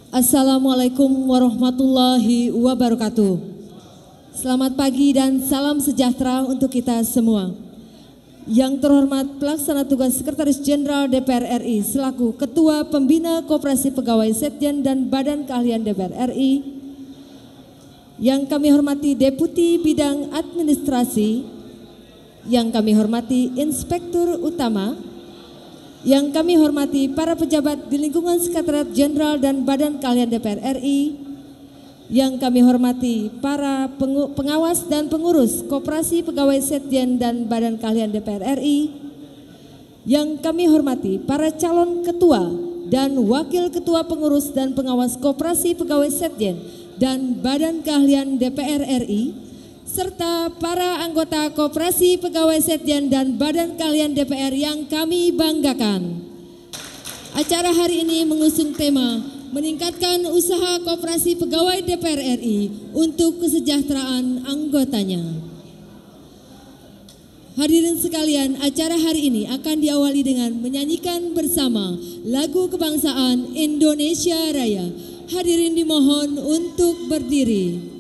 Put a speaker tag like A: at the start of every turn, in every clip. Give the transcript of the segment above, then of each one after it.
A: Assalamualaikum warahmatullahi wabarakatuh. Selamat pagi dan salam sejahtera untuk kita semua. Yang terhormat Pelaksana Tugas Sekretaris Jenderal DPR RI selaku Ketua Pembina Koperasi Pegawai Setjen dan Badan Keahlian DPR RI. Yang kami hormati Deputi Bidang Administrasi. Yang kami hormati Inspektur Utama, yang kami hormati para pejabat di lingkungan Sekretariat Jenderal dan Badan Keahlian DPR RI, yang kami hormati para pengawas dan pengurus Koperasi Pegawai Setjen dan Badan Keahlian DPR RI, yang kami hormati para calon ketua dan wakil ketua pengurus dan pengawas Koperasi Pegawai Setjen dan Badan Keahlian DPR RI, serta para anggota Koperasi Pegawai Setjen dan Badan Keahlian DPR yang kami banggakan. Acara hari ini mengusung tema meningkatkan usaha Koperasi Pegawai DPR RI untuk kesejahteraan anggotanya. Hadirin sekalian, acara hari ini akan diawali dengan menyanyikan bersama lagu kebangsaan Indonesia Raya. Hadirin dimohon untuk berdiri.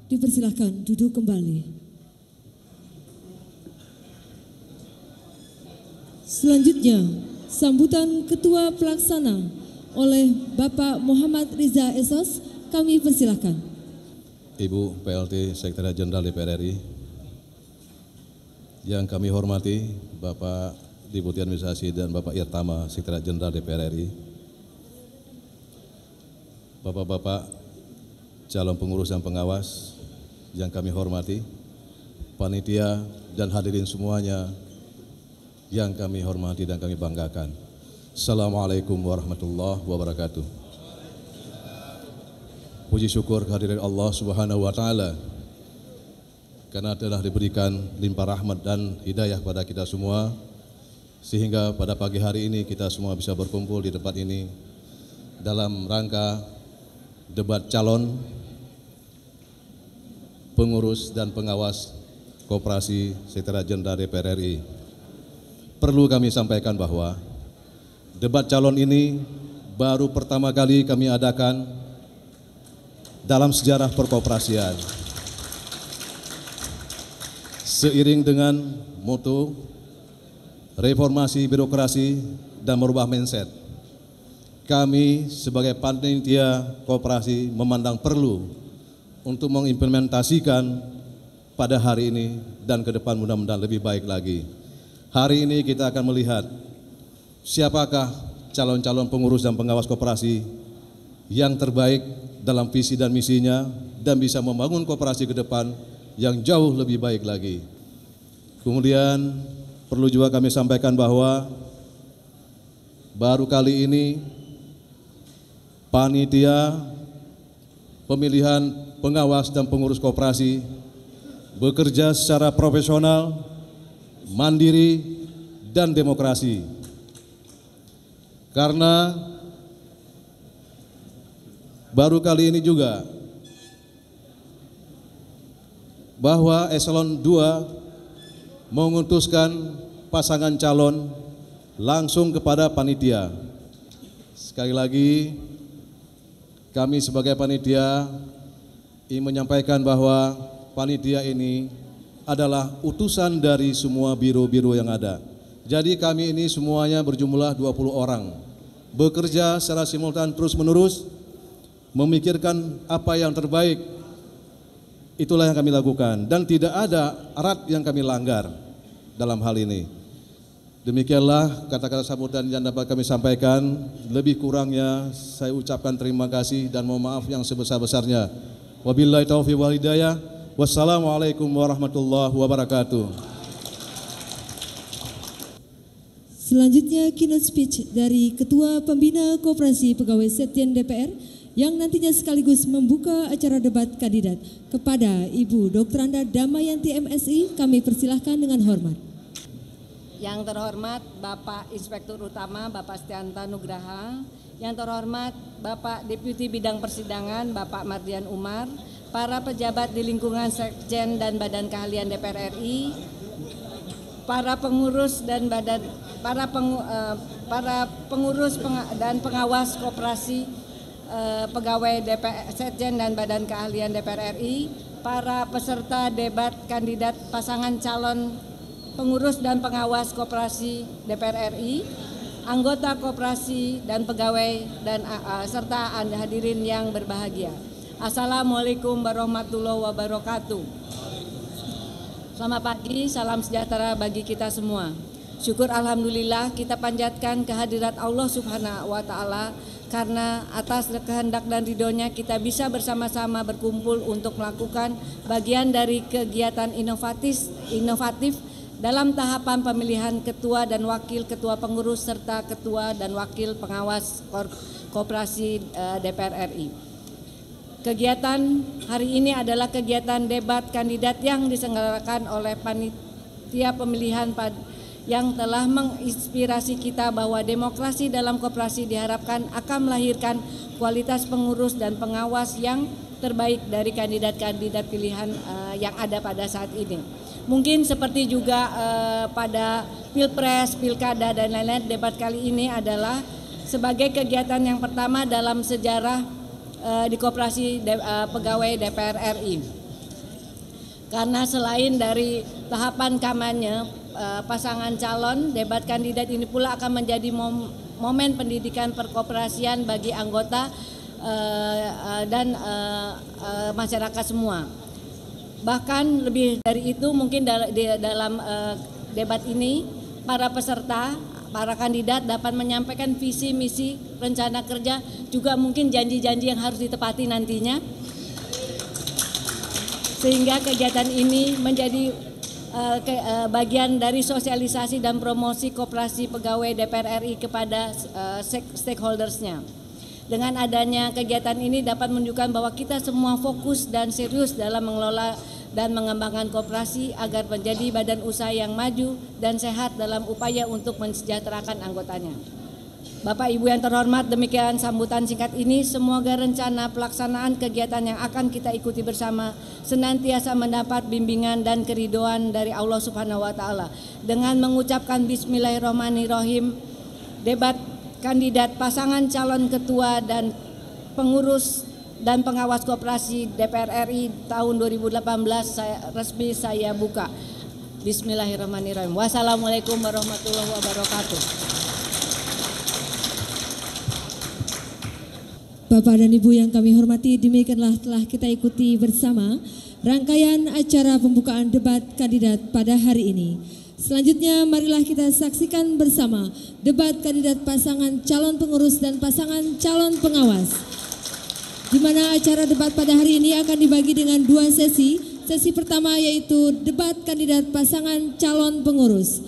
A: Dipersilakan duduk kembali. Selanjutnya, sambutan Ketua Pelaksana oleh Bapak Muhammad Riza Esos, kami persilakan.
B: Ibu PLT Sekretariat Jenderal DPR RI, yang kami hormati Bapak Deputi Administrasi dan Bapak Irtama Sekretariat Jenderal DPR RI, Bapak-bapak calon pengurus dan pengawas yang kami hormati, panitia dan hadirin semuanya yang kami hormati dan kami banggakan. Assalamualaikum warahmatullahi wabarakatuh. Puji syukur kehadiran Allah Subhanahu wa taala karena telah diberikan limpah rahmat dan hidayah pada kita semua, sehingga pada pagi hari ini kita semua bisa berkumpul di tempat ini dalam rangka debat calon pengurus dan pengawas Koperasi Sekretariat Jenderal DPR RI. Perlu kami sampaikan bahwa debat calon ini baru pertama kali kami adakan dalam sejarah perkoperasian. Seiring dengan moto reformasi birokrasi dan merubah mindset, kami sebagai panitia koperasi memandang perlu untuk mengimplementasikan pada hari ini dan ke depan mudah-mudahan lebih baik lagi. Hari ini kita akan melihat siapakah calon-calon pengurus dan pengawas koperasi yang terbaik dalam visi dan misinya dan bisa membangun koperasi ke depan yang jauh lebih baik lagi. Kemudian perlu juga kami sampaikan bahwa baru kali ini panitia pemilihan pengawas dan pengurus koperasi bekerja secara profesional, mandiri, dan demokrasi. Karena baru kali ini juga bahwa Eselon 2 mengutuskan pasangan calon langsung kepada panitia. Sekali lagi, kami sebagai panitia ingin menyampaikan bahwa panitia ini adalah utusan dari semua biro-biro yang ada. Jadi kami ini semuanya berjumlah 20 orang. Bekerja secara simultan terus-menerus, memikirkan apa yang terbaik. Itulah yang kami lakukan dan tidak ada erat yang kami langgar dalam hal ini. Demikianlah kata-kata sambutan yang dapat kami sampaikan. Lebih kurangnya saya ucapkan terima kasih dan mohon maaf yang sebesar-besarnya. Wabillahi taufiq wal hidayah. Wassalamualaikum warahmatullahi wabarakatuh.
A: Selanjutnya keynote speech dari Ketua Pembina Koperasi Pegawai Setjen DPR yang nantinya sekaligus membuka acara debat kandidat. Kepada Ibu Dr. Anda Damayanti MSI, kami persilahkan dengan hormat.
C: Yang terhormat Bapak Inspektur Utama Bapak Stianta Nugraha, yang terhormat Bapak Deputi Bidang Persidangan Bapak Mardian Umar, para pejabat di lingkungan Sekjen dan Badan Keahlian DPR RI, para pengurus dan pengurus dan pengawas koperasi pegawai DPR Sekjen dan Badan Keahlian DPR RI, para peserta debat kandidat pasangan calon pengurus dan pengawas koperasi DPR RI, anggota koperasi dan pegawai dan serta Anda hadirin yang berbahagia. Assalamualaikum warahmatullahi wabarakatuh. Selamat pagi, salam sejahtera bagi kita semua. Syukur alhamdulillah kita panjatkan kehadirat Allah Subhanahu wa taala karena atas kehendak dan ridhonya kita bisa bersama-sama berkumpul untuk melakukan bagian dari kegiatan inovatif dalam tahapan pemilihan ketua dan wakil ketua pengurus serta ketua dan wakil pengawas koperasi DPR RI. Kegiatan hari ini adalah kegiatan debat kandidat yang diselenggarakan oleh panitia pemilihan yang telah menginspirasi kita bahwa demokrasi dalam koperasi diharapkan akan melahirkan kualitas pengurus dan pengawas yang terbaik dari kandidat-kandidat pilihan yang ada pada saat ini. Mungkin seperti juga pada Pilpres, Pilkada dan lain-lain, debat kali ini adalah sebagai kegiatan yang pertama dalam sejarah di Koperasi Pegawai DPR RI. Karena selain dari tahapan kampanye pasangan calon, debat kandidat ini pula akan menjadi momen pendidikan perkoperasian bagi anggota dan masyarakat semua. Bahkan lebih dari itu mungkin dalam debat ini para peserta, para kandidat dapat menyampaikan visi misi rencana kerja, juga mungkin janji-janji yang harus ditepati nantinya. Sehingga kegiatan ini menjadi bagian dari sosialisasi dan promosi koperasi pegawai DPR RI kepada stakeholdersnya. Dengan adanya kegiatan ini dapat menunjukkan bahwa kita semua fokus dan serius dalam mengelola dan mengembangkan koperasi agar menjadi badan usaha yang maju dan sehat dalam upaya untuk mensejahterakan anggotanya. Bapak Ibu yang terhormat, demikian sambutan singkat ini. Semoga rencana pelaksanaan kegiatan yang akan kita ikuti bersama senantiasa mendapat bimbingan dan keridhoan dari Allah Subhanahu wa taala. Dengan mengucapkan bismillahirrahmanirrahim, debat kandidat pasangan calon ketua dan pengurus dan pengawas koperasi DPR RI tahun 2018 saya buka. Bismillahirrahmanirrahim. Wassalamualaikum warahmatullahi wabarakatuh.
A: Bapak dan Ibu yang kami hormati, demikianlah telah kita ikuti bersama rangkaian acara pembukaan debat kandidat pada hari ini. Selanjutnya marilah kita saksikan bersama debat kandidat pasangan calon pengurus dan pasangan calon pengawas. Di mana acara debat pada hari ini akan dibagi dengan dua sesi. Sesi pertama yaitu debat kandidat pasangan calon pengurus.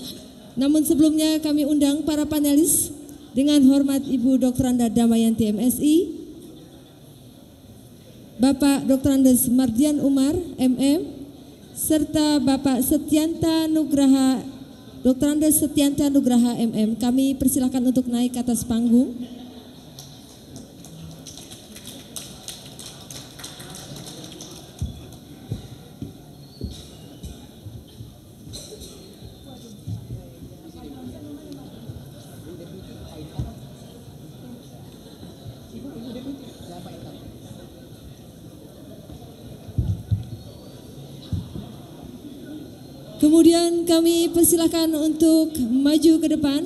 A: Namun sebelumnya kami undang para panelis dengan hormat Ibu Dr. Anda Damayanti MSI Bapak Dr. Andes Mardian Umar, MM, serta Bapak Setianta Nugraha, Dr. Andes Setianta Nugraha, MM. Kami persilahkan untuk naik ke atas panggung. Kemudian kami persilakan untuk maju ke depan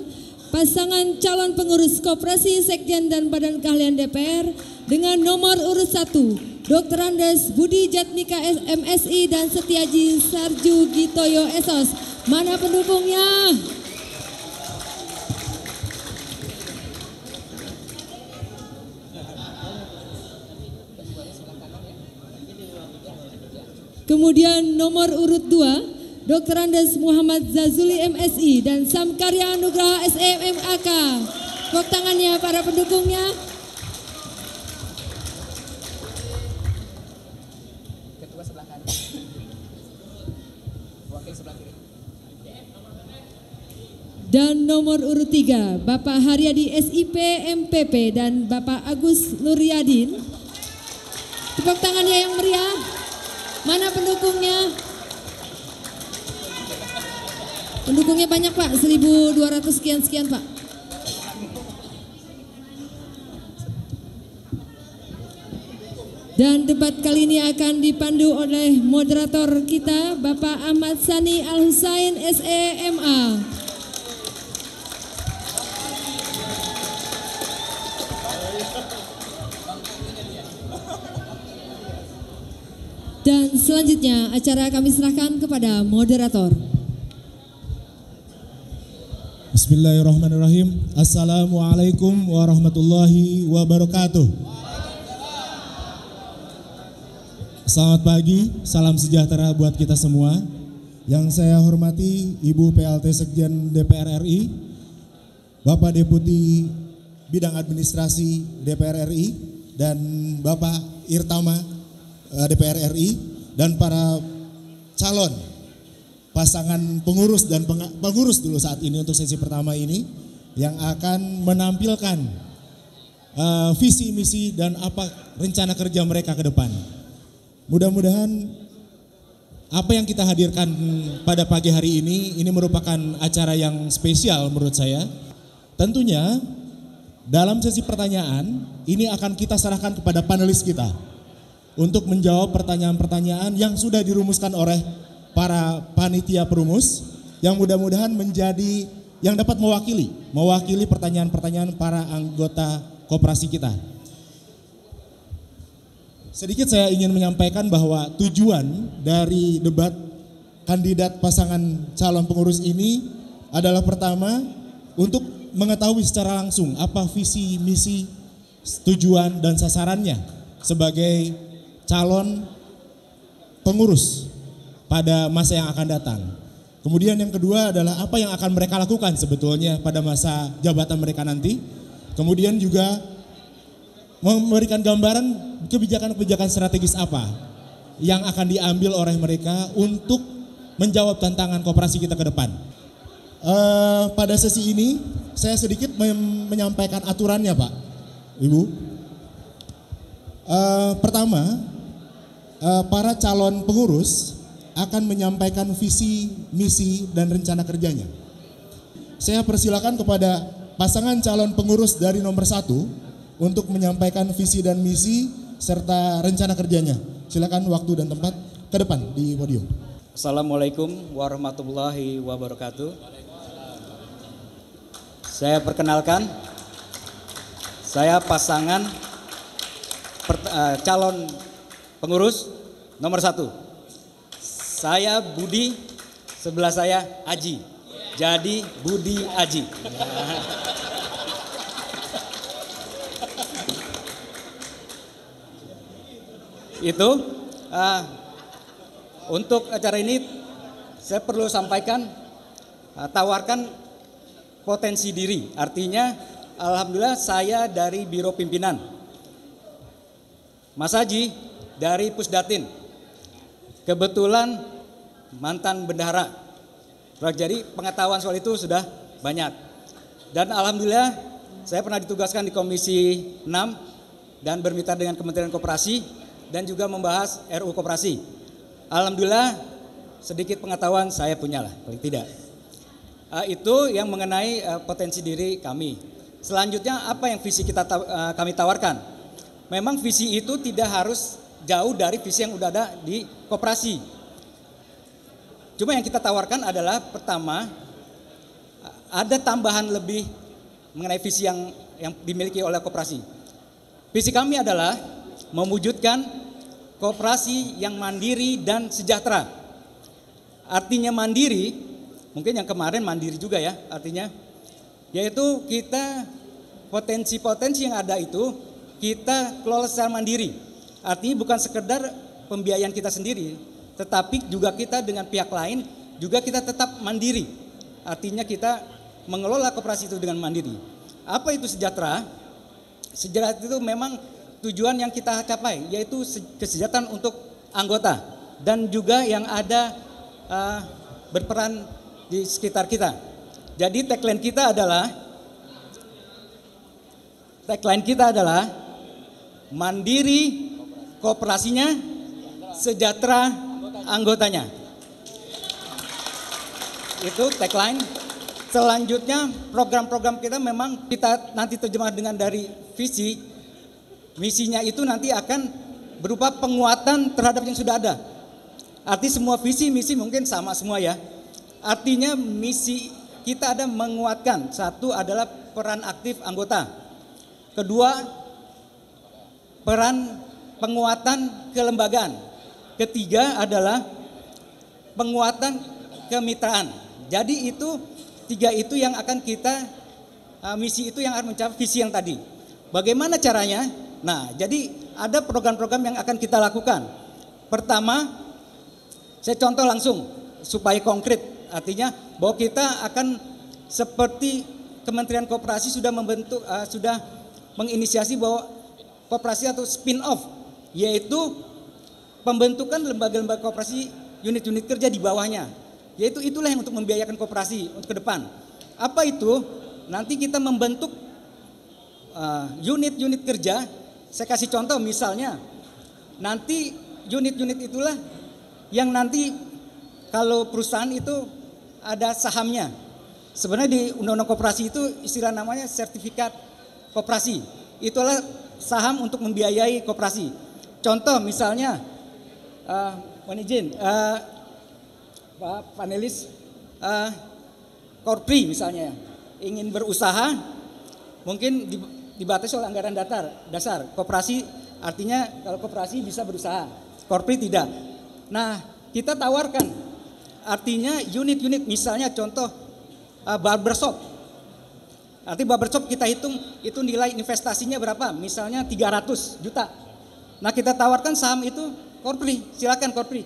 A: pasangan calon pengurus Koperasi, Sekjen dan Badan Keahlian DPR dengan nomor urut 1 Dr. Andes Budi Jatmika MSI dan Setiaji Sarju Gitoyo Esos. Mana pendukungnya? Kemudian nomor urut 2 Dr. Andes Muhammad Zazuli MSI dan Samkarya Nugraha SMMAK. Tepuk tangannya para pendukungnya.
D: Ketua sebelah kanan. Wakil sebelah kiri.
A: Dan nomor urut 3 Bapak Haryadi SIP MPP dan Bapak Agus Nuryadin. Tepuk tangannya yang meriah. Mana pendukungnya? Pendukungnya banyak Pak, 1.200 sekian Pak. Dan debat kali ini akan dipandu oleh moderator kita Bapak Ahmad Sani Al-Husain SEMA. Dan selanjutnya acara kami serahkan kepada moderator.
E: Bismillahirrahmanirrahim. Assalamualaikum warahmatullahi wabarakatuh. Selamat pagi, salam sejahtera buat kita semua. Yang saya hormati Ibu PLT Sekjen DPR RI, Bapak Deputi Bidang Administrasi DPR RI, dan Bapak Irtama DPR RI, dan para calon pasangan pengurus dan pengurus dulu saat ini untuk sesi pertama ini yang akan menampilkan visi misi dan apa rencana kerja mereka ke depan. Mudah-mudahan apa yang kita hadirkan pada pagi hari ini merupakan acara yang spesial menurut saya. Tentunya dalam sesi pertanyaan ini akan kita serahkan kepada panelis kita untuk menjawab pertanyaan-pertanyaan yang sudah dirumuskan oleh para panitia perumus yang mudah-mudahan menjadi yang dapat mewakili pertanyaan-pertanyaan para anggota koperasi kita. Sedikit saya ingin menyampaikan bahwa tujuan dari debat kandidat pasangan calon pengurus ini adalah pertama untuk mengetahui secara langsung apa visi, misi, tujuan dan sasarannya sebagai calon pengurus pada masa yang akan datang. Kemudian yang kedua adalah apa yang akan mereka lakukan sebetulnya pada masa jabatan mereka nanti. Kemudian juga memberikan gambaran kebijakan-kebijakan strategis apa yang akan diambil oleh mereka untuk menjawab tantangan koperasi kita ke depan. Pada sesi ini saya sedikit menyampaikan aturannya Pak, Ibu. Pertama, para calon pengurus akan menyampaikan visi, misi, dan rencana kerjanya. Saya persilakan kepada pasangan calon pengurus dari nomor 1 untuk menyampaikan visi dan misi serta rencana kerjanya. Silakan waktu dan tempat ke depan di podium.
D: Assalamualaikum warahmatullahi wabarakatuh. Saya perkenalkan, saya pasangan calon pengurus nomor 1. Saya Budi, sebelah saya Aji. Jadi Budi Aji. Itu untuk acara ini saya perlu sampaikan, tawarkan potensi diri. Artinya alhamdulillah saya dari Biro Pimpinan. Mas Haji dari Pusdatin. Kebetulan mantan bendahara. Jadi pengetahuan soal itu sudah banyak. Dan alhamdulillah saya pernah ditugaskan di Komisi 6 dan bermitra dengan Kementerian Koperasi dan juga membahas RUU Koperasi. Alhamdulillah sedikit pengetahuan saya punya lah, paling tidak. Itu yang mengenai potensi diri kami. Selanjutnya apa yang visi kami tawarkan? Memang visi itu tidak harus jauh dari visi yang udah ada di koperasi. Cuma yang kita tawarkan adalah pertama, ada tambahan lebih mengenai visi yang dimiliki oleh koperasi. Visi kami adalah mewujudkan koperasi yang mandiri dan sejahtera. Artinya mandiri, mungkin yang kemarin mandiri juga ya artinya, yaitu kita potensi-potensi yang ada itu kita kelola secara mandiri. Artinya bukan sekedar pembiayaan kita sendiri, tetapi juga kita dengan pihak lain juga kita tetap mandiri. Artinya kita mengelola koperasi itu dengan mandiri. Apa itu sejahtera? Sejahtera itu memang tujuan yang kita capai, yaitu kesejahteraan untuk anggota dan juga yang ada berperan di sekitar kita. Jadi tagline kita adalah mandiri koperasinya, sejahtera anggotanya. Itu tagline. Selanjutnya program-program kita memang kita nanti terjemah dengan dari visi. Misinya itu nanti akan berupa penguatan terhadap yang sudah ada. Arti semua visi misi mungkin sama semua ya. Artinya misi kita ada menguatkan. Satu adalah peran aktif anggota. Kedua, peran penguatan kelembagaan. Ketiga adalah penguatan kemitraan. Jadi itu tiga itu yang akan kita, misi itu yang akan mencapai visi yang tadi. Bagaimana caranya? Nah, jadi ada program-program yang akan kita lakukan. Pertama, saya contoh langsung supaya konkret. Artinya bahwa kita akan seperti Kementerian Koperasi sudah membentuk, sudah menginisiasi bahwa koperasi atau spin-off, yaitu pembentukan lembaga-lembaga koperasi, unit-unit kerja di bawahnya. Yaitu itulah yang untuk membiayakan koperasi untuk ke depan. Apa itu? Nanti kita membentuk unit-unit kerja. Saya kasih contoh misalnya, nanti unit-unit itulah yang nanti kalau perusahaan itu ada sahamnya. Sebenarnya di Undang-Undang Koperasi itu istilah namanya sertifikat koperasi. Itulah saham untuk membiayai koperasi. Contoh misalnya, mohon izin, Pak panelis, Korpri misalnya ingin berusaha, mungkin dibatasi oleh anggaran dasar. Koperasi artinya kalau koperasi bisa berusaha, Korpri tidak. Nah, kita tawarkan, artinya unit-unit misalnya contoh barbershop. Arti barbershop kita hitung itu nilai investasinya berapa? Misalnya 300 juta. Nah, kita tawarkan saham itu Korpri, silakan Korpri.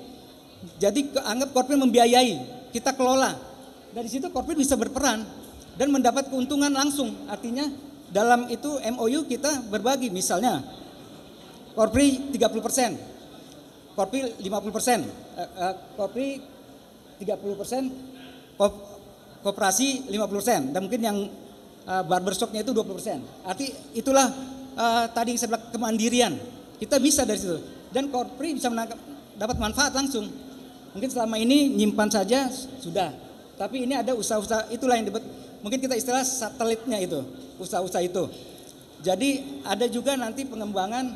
D: Jadi anggap Korpri membiayai, kita kelola. Dari situ Korpri bisa berperan dan mendapat keuntungan langsung. Artinya dalam itu MOU kita berbagi, misalnya Korpri 30%, Korpri 50%, Korpri 30%, koperasi 50%, dan mungkin yang barbershopnya itu 20%. Arti itulah tadi saya bilang kemandirian. Kita bisa dari situ dan Korpri bisa dapat manfaat langsung. Mungkin selama ini nyimpan saja sudah, tapi ini ada usaha-usaha, itulah yang disebut, mungkin kita istilah satelitnya itu, usaha-usaha itu. Jadi ada juga nanti pengembangan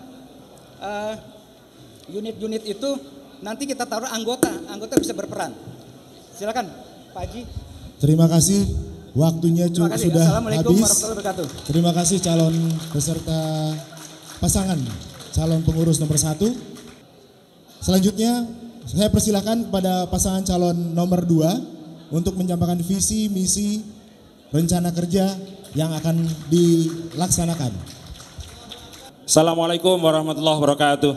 D: unit-unit itu, nanti kita taruh anggota bisa berperan. Silakan Pak Haji.
E: Terima kasih, waktunya sudah
D: Assalamualaikum
E: habis.
D: warahmatullahi wabarakatuh.
E: Terima kasih calon peserta pasangan calon pengurus nomor 1. Selanjutnya saya persilakan kepada pasangan calon nomor 2 untuk menyampaikan visi, misi, rencana kerja yang akan dilaksanakan.
F: Assalamualaikum warahmatullahi wabarakatuh.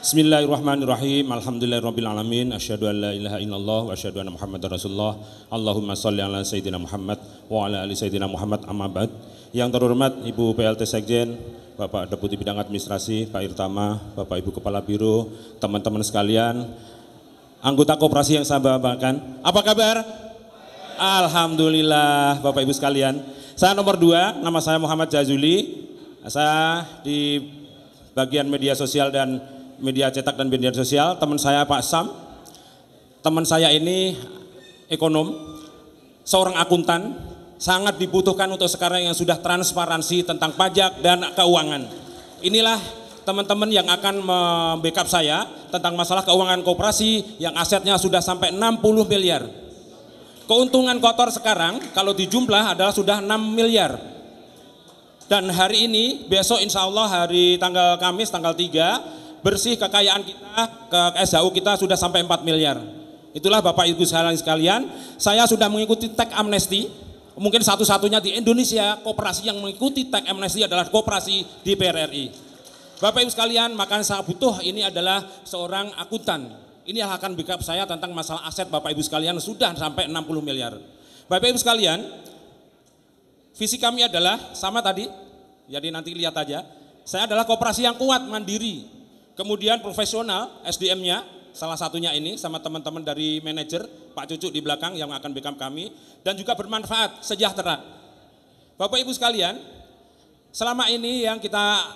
F: Bismillahirrahmanirrahim. Alhamdulillahirabbil alamin. Asyhadu an la ilaha illallah wa asyhadu anna Muhammadar Rasulullah. Allahumma shalli ala sayyidina Muhammad wa ala ali sayyidina Muhammad, amma ba'd. Yang terhormat Ibu PLT Sekjen, Bapak Deputi Bidang Administrasi, Pak Irtama, Bapak Ibu Kepala Biro, teman-teman sekalian, anggota koperasi yang saya banggakan. Apa kabar? Alhamdulillah Bapak Ibu sekalian. Saya nomor 2, nama saya Muhammad Jazuli. Saya di bagian media sosial dan media cetak dan media sosial. Teman saya Pak Sam. Teman saya ini ekonom, seorang akuntan, sangat dibutuhkan untuk sekarang yang sudah transparansi tentang pajak dan keuangan. Inilah teman-teman yang akan membackup saya tentang masalah keuangan koperasi yang asetnya sudah sampai 60 miliar. Keuntungan kotor sekarang kalau dijumlah adalah sudah 6 miliar. Dan hari ini, besok insya Allah hari tanggal Kamis, tanggal 3, bersih kekayaan kita, ke SHU kita sudah sampai 4 miliar. Itulah Bapak Ibu sekalian, saya sudah mengikuti teks amnesti. Mungkin satu-satunya di Indonesia koperasi yang mengikuti teks amnesti adalah koperasi di PRRI. Bapak Ibu sekalian, maka saya butuh ini adalah seorang akuntan. Ini yang akan backup saya tentang masalah aset Bapak Ibu sekalian sudah sampai 60 miliar. Bapak Ibu sekalian, visi kami adalah sama tadi, jadi nanti lihat aja. Saya adalah koperasi yang kuat, mandiri, kemudian profesional, SDM-nya, salah satunya ini sama teman-teman dari manajer, Pak Cucu di belakang yang akan backup kami, dan juga bermanfaat, sejahtera. Bapak Ibu sekalian, selama ini yang kita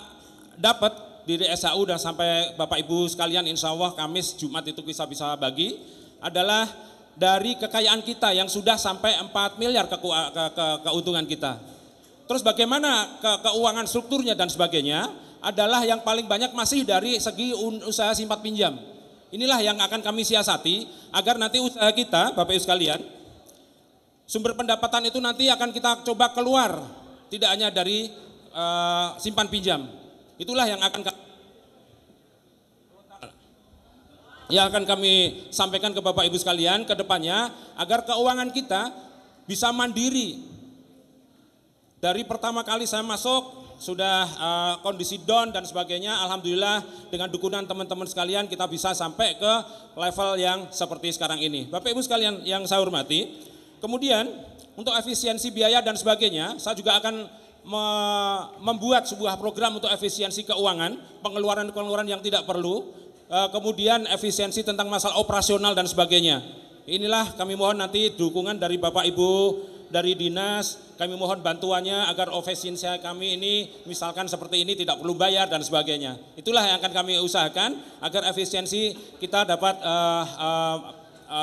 F: dapat di SHU dan sampai Bapak Ibu sekalian insya Allah Kamis, Jumat itu bisa bagi, adalah dari kekayaan kita yang sudah sampai 4 miliar keuntungan kita. Terus bagaimana keuangan strukturnya dan sebagainya adalah yang paling banyak masih dari segi usaha simpan pinjam. Inilah yang akan kami siasati agar nanti usaha kita, Bapak Ibu sekalian, sumber pendapatan itu nanti akan kita coba keluar, tidak hanya dari simpan pinjam. Itulah yang akan kami sampaikan ke Bapak Ibu sekalian ke depannya agar keuangan kita bisa mandiri. Dari pertama kali saya masuk sudah kondisi down dan sebagainya, alhamdulillah dengan dukungan teman-teman sekalian kita bisa sampai ke level yang seperti sekarang ini. Bapak Ibu sekalian yang saya hormati, kemudian untuk efisiensi biaya dan sebagainya, saya juga akan membuat sebuah program untuk efisiensi keuangan, pengeluaran-pengeluaran yang tidak perlu, kemudian efisiensi tentang masalah operasional dan sebagainya. Inilah kami mohon nanti dukungan dari Bapak Ibu, dari dinas, kami mohon bantuannya agar efisiensi kami ini misalkan seperti ini tidak perlu bayar dan sebagainya. Itulah yang akan kami usahakan agar efisiensi kita dapat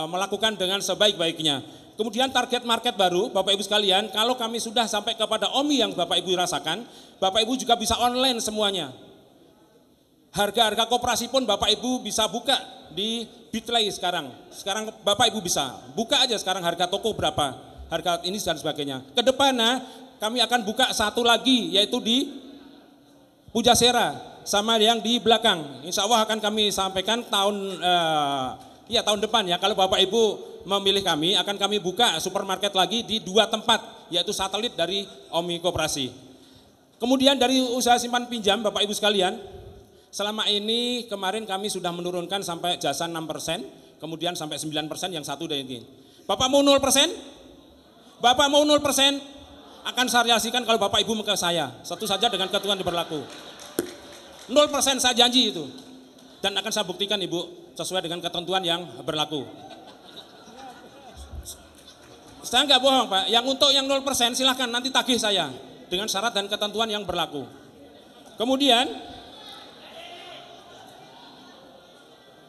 F: melakukan dengan sebaik-baiknya. Kemudian target market baru, Bapak Ibu sekalian, kalau kami sudah sampai kepada OMI yang Bapak Ibu rasakan, Bapak Ibu juga bisa online semuanya. Harga-harga koperasi pun Bapak Ibu bisa buka di Bitly sekarang. Sekarang Bapak Ibu bisa buka aja sekarang harga toko berapa. Harga ini dan sebagainya. Kedepannya kami akan buka satu lagi yaitu di Pujasera sama yang di belakang. Insya Allah akan kami sampaikan tahun depan ya. Kalau Bapak Ibu memilih kami akan kami buka supermarket lagi di 2 tempat yaitu satelit dari OMI Koperasi. Kemudian dari usaha simpan pinjam Bapak Ibu sekalian, selama ini kemarin kami sudah menurunkan sampai jasa 6%, kemudian sampai 9% yang satu dari ini. Bapak mau 0%? Bapak mau 0%, akan saya realisasikan kalau Bapak Ibu ke saya. Satu saja dengan ketentuan yang berlaku. 0% saya janji itu. Dan akan saya buktikan Ibu, sesuai dengan ketentuan yang berlaku. Saya nggak bohong Pak, yang untuk yang 0% silahkan nanti tagih saya. Dengan syarat dan ketentuan yang berlaku. Kemudian,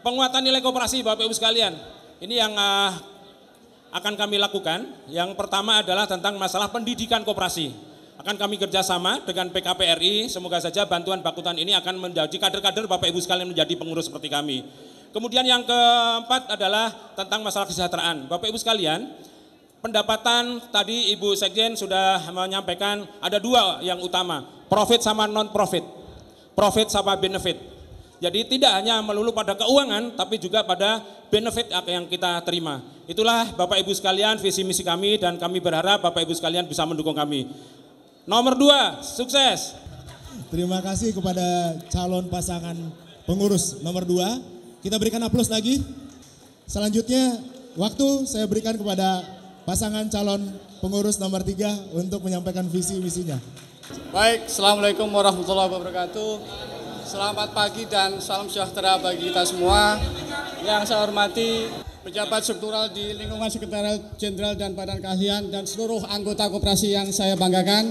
F: penguatan nilai koperasi Bapak Ibu sekalian. Ini yang akan kami lakukan. Yang pertama adalah tentang masalah pendidikan koperasi. Akan kami kerjasama dengan PKPRI, semoga saja bantuan bakutan ini akan menjadi kader-kader Bapak Ibu sekalian menjadi pengurus seperti kami. Kemudian yang keempat adalah tentang masalah kesejahteraan. Bapak Ibu sekalian, pendapatan tadi Ibu Sekjen sudah menyampaikan ada 2 yang utama, profit sama non-profit, profit sama benefit. Jadi tidak hanya melulu pada keuangan, tapi juga pada benefit yang kita terima. Itulah Bapak Ibu sekalian visi misi kami dan kami berharap Bapak Ibu sekalian bisa mendukung kami. Nomor 2, sukses.
E: Terima kasih kepada calon pasangan pengurus nomor 2. Kita berikan aplaus lagi. Selanjutnya waktu saya berikan kepada pasangan calon pengurus nomor 3 untuk menyampaikan visi misinya.
G: Baik, Assalamualaikum warahmatullahi wabarakatuh. Selamat pagi dan salam sejahtera bagi kita semua. Yang saya hormati pejabat struktural di lingkungan Sekretariat Jenderal dan Badan Keahlian dan seluruh anggota koperasi yang saya banggakan.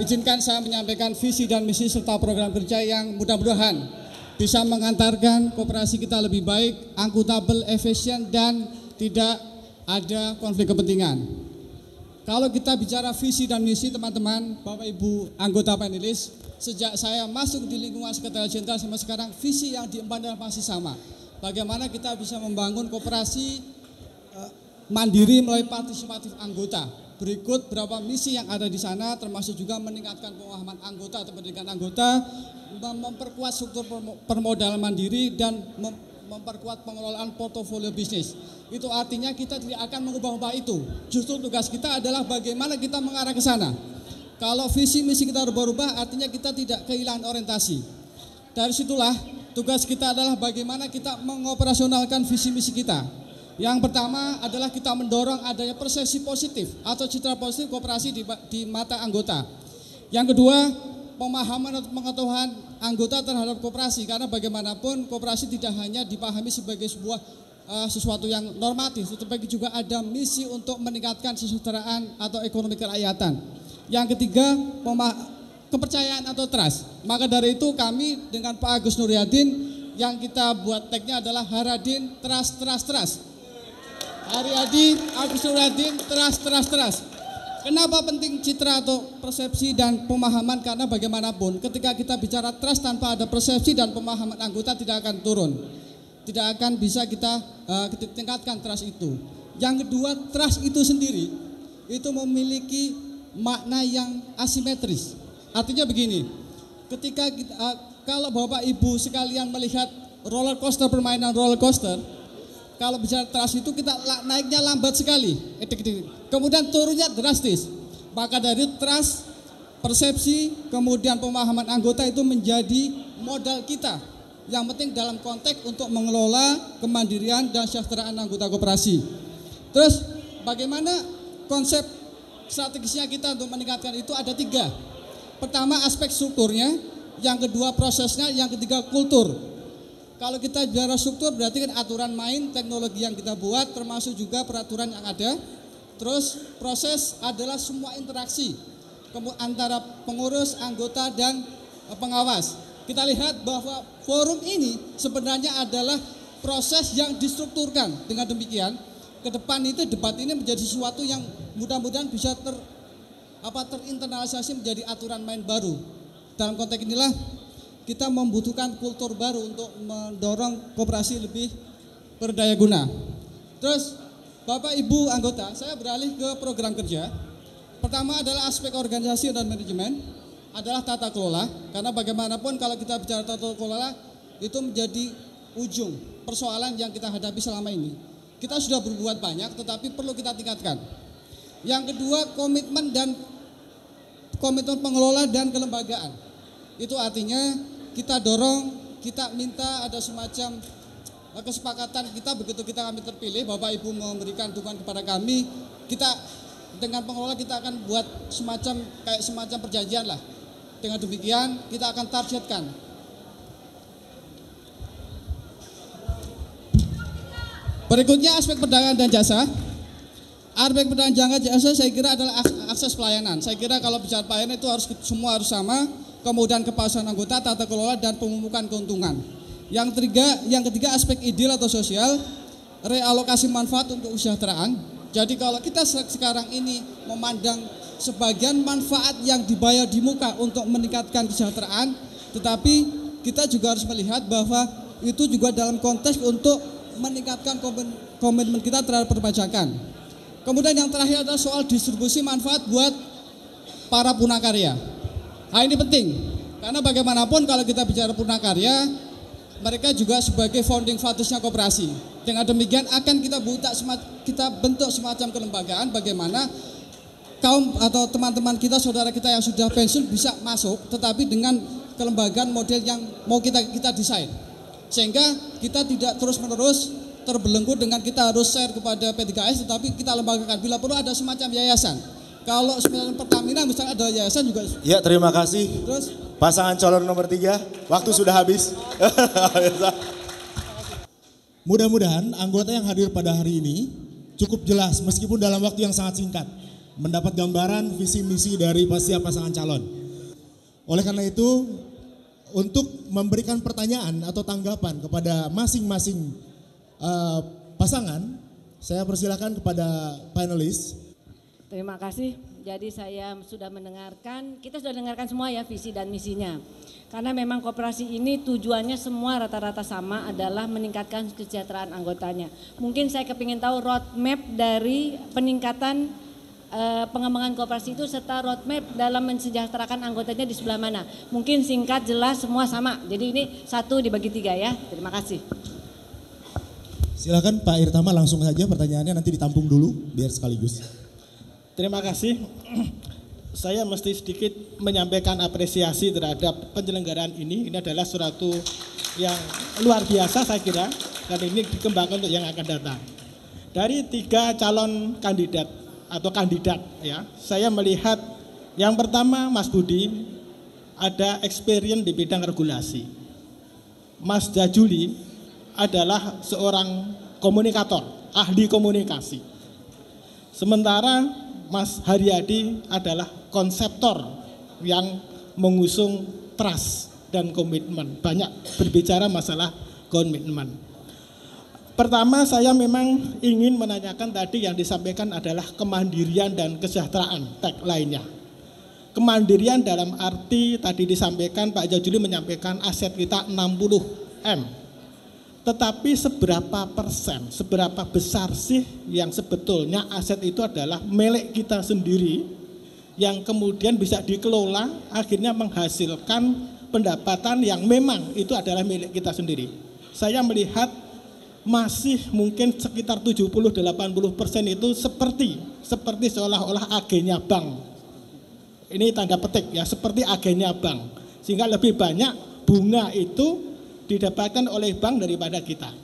G: Izinkan saya menyampaikan visi dan misi serta program kerja yang mudah-mudahan bisa mengantarkan koperasi kita lebih baik, akuntabel, efisien, dan tidak ada konflik kepentingan. Kalau kita bicara visi dan misi teman-teman, Bapak Ibu anggota panelis, sejak saya masuk di lingkungan Sekretariat Jenderal sampai sekarang, visi yang diemban masih sama. Bagaimana kita bisa membangun koperasi mandiri melalui partisipatif anggota. Berikut beberapa misi yang ada di sana, termasuk juga meningkatkan pemahaman anggota atau pendidikan anggota, memperkuat struktur permodalan mandiri, dan memperkuat pengelolaan portofolio bisnis. Itu artinya kita tidak akan mengubah-ubah itu. Justru tugas kita adalah bagaimana kita mengarah ke sana. Kalau visi misi kita berubah, artinya kita tidak kehilangan orientasi. Dari situlah tugas kita adalah bagaimana kita mengoperasionalkan visi misi kita. Yang pertama adalah kita mendorong adanya persepsi positif atau citra positif koperasi di mata anggota. Yang kedua, pemahaman atau pengetahuan anggota terhadap koperasi, karena bagaimanapun koperasi tidak hanya dipahami sebagai sebuah sesuatu yang normatif, tetapi juga ada misi untuk meningkatkan kesejahteraan atau ekonomi kerakyatan. Yang ketiga, kepercayaan atau trust. Maka dari itu kami dengan Pak Agus Nuryadin yang kita buat tagnya adalah Haradin Trust. Haryadi Agus Nuryadin Trust. Kenapa penting citra atau persepsi dan pemahaman? Karena bagaimanapun ketika kita bicara trust tanpa ada persepsi dan pemahaman anggota tidak akan turun. Tidak akan bisa kita tingkatkan trust itu. Yang kedua, trust itu sendiri itu memiliki makna yang asimetris. Artinya begini, ketika kita, kalau Bapak Ibu sekalian melihat roller coaster, permainan roller coaster, kalau bicara trust itu kita naiknya lambat sekali, kemudian turunnya drastis. Maka dari trust, persepsi, kemudian pemahaman anggota itu menjadi modal kita yang penting dalam konteks untuk mengelola kemandirian dan kesejahteraan anggota koperasi. Terus bagaimana konsep strategisnya kita untuk meningkatkan itu ada 3. Pertama aspek strukturnya, yang kedua prosesnya, yang ketiga kultur. Kalau kita bicara struktur berarti kan aturan main, teknologi yang kita buat, termasuk juga peraturan yang ada. Terus proses adalah semua interaksi antara pengurus, anggota, dan pengawas. Kita lihat bahwa forum ini sebenarnya adalah proses yang distrukturkan. Dengan demikian, ke depan itu debat ini menjadi sesuatu yang mudah-mudahan bisa terinternalisasi menjadi aturan main baru. Dalam konteks inilah kita membutuhkan kultur baru untuk mendorong koperasi lebih berdaya guna. Terus Bapak Ibu anggota, saya beralih ke program kerja. Pertama adalah aspek organisasi dan manajemen, adalah tata kelola, karena bagaimanapun kalau kita bicara tata kelola itu menjadi ujung persoalan yang kita hadapi selama ini. Kita sudah berbuat banyak tetapi perlu kita tingkatkan. Yang kedua, komitmen pengelola dan kelembagaan. Itu artinya kita dorong, kita minta ada semacam kesepakatan kita begitu kami terpilih, Bapak Ibu memberikan dukungan kepada kami, kita dengan pengelola kita akan buat semacam perjanjian lah. Dengan demikian kita akan targetkan. Berikutnya aspek perdagangan dan jasa. Aspek perdagangan dan jasa saya kira adalah akses pelayanan. Saya kira kalau bicara pelayanan itu semua harus sama. Kemudian kepastian anggota, tata kelola, dan pememukan keuntungan. Yang ketiga aspek ideal atau sosial, realokasi manfaat untuk kesejahteraan. Jadi kalau kita sekarang ini memandang sebagian manfaat yang dibayar di muka untuk meningkatkan kesejahteraan, tetapi kita juga harus melihat bahwa itu juga dalam konteks untuk meningkatkan komitmen kita terhadap perpajakan. Kemudian yang terakhir adalah soal distribusi manfaat buat para punakarya. Nah ini penting, karena bagaimanapun kalau kita bicara punakarya, mereka juga sebagai founding fathersnya koperasi. Dengan demikian akan kita bentuk semacam kelembagaan bagaimana kaum atau teman-teman kita, saudara kita yang sudah pensiun bisa masuk, tetapi dengan kelembagaan model yang mau kita desain. Sehingga kita tidak terus-menerus
H: terbelenggu dengan kita harus share kepada P3S, tetapi kita lembagakan. Bila perlu ada semacam yayasan. Kalau semacam Pertamina misalnya ada yayasan juga.
E: Ya, terima kasih.
H: Terus
E: Pasangan calon nomor 3, waktu sudah habis. Mudah-mudahan anggota yang hadir pada hari ini cukup jelas meskipun dalam waktu yang sangat singkat mendapat gambaran visi misi dari setiap pasangan calon. Oleh karena itu, untuk memberikan pertanyaan atau tanggapan kepada masing-masing pasangan, saya persilakan kepada panelis.
C: Terima kasih. Jadi saya sudah mendengarkan, kita sudah dengarkan semua ya visi dan misinya. Karena memang koperasi ini tujuannya semua rata-rata sama, adalah meningkatkan kesejahteraan anggotanya. Mungkin saya kepingin tahu roadmap dari peningkatan pengembangan koperasi itu serta roadmap dalam mensejahterakan anggotanya di sebelah mana. Mungkin singkat, jelas, semua sama. Jadi ini 1 dibagi 3 ya. Terima kasih.
E: Silakan Pak Irtama, langsung saja pertanyaannya, nanti ditampung dulu biar sekaligus.
H: terima kasih. Saya mesti sedikit menyampaikan apresiasi terhadap penyelenggaraan ini. Ini adalah suatu yang luar biasa saya kira, dan ini dikembangkan untuk yang akan datang. Dari 3 calon kandidat atau kandidat ya, saya melihat yang pertama Mas Budi ada experience di bidang regulasi. Mas Jajuli adalah seorang komunikator, ahli komunikasi. Sementara Mas Haryadi adalah konseptor yang mengusung trust dan komitmen. Banyak berbicara masalah komitmen. Pertama saya memang ingin menanyakan tadi yang disampaikan adalah kemandirian dan kesejahteraan tagline-nya. Kemandirian dalam arti tadi disampaikan Pak Jajuli menyampaikan aset kita 60M. Tetapi seberapa persen, seberapa besar sih yang sebetulnya aset itu adalah milik kita sendiri yang kemudian bisa dikelola akhirnya menghasilkan pendapatan yang memang itu adalah milik kita sendiri. Saya melihat masih mungkin sekitar 70-80% itu seperti seolah-olah agennya bank. Ini tanda petik ya, seperti agennya bank. Sehingga lebih banyak bunga itu didapatkan oleh bank daripada kita.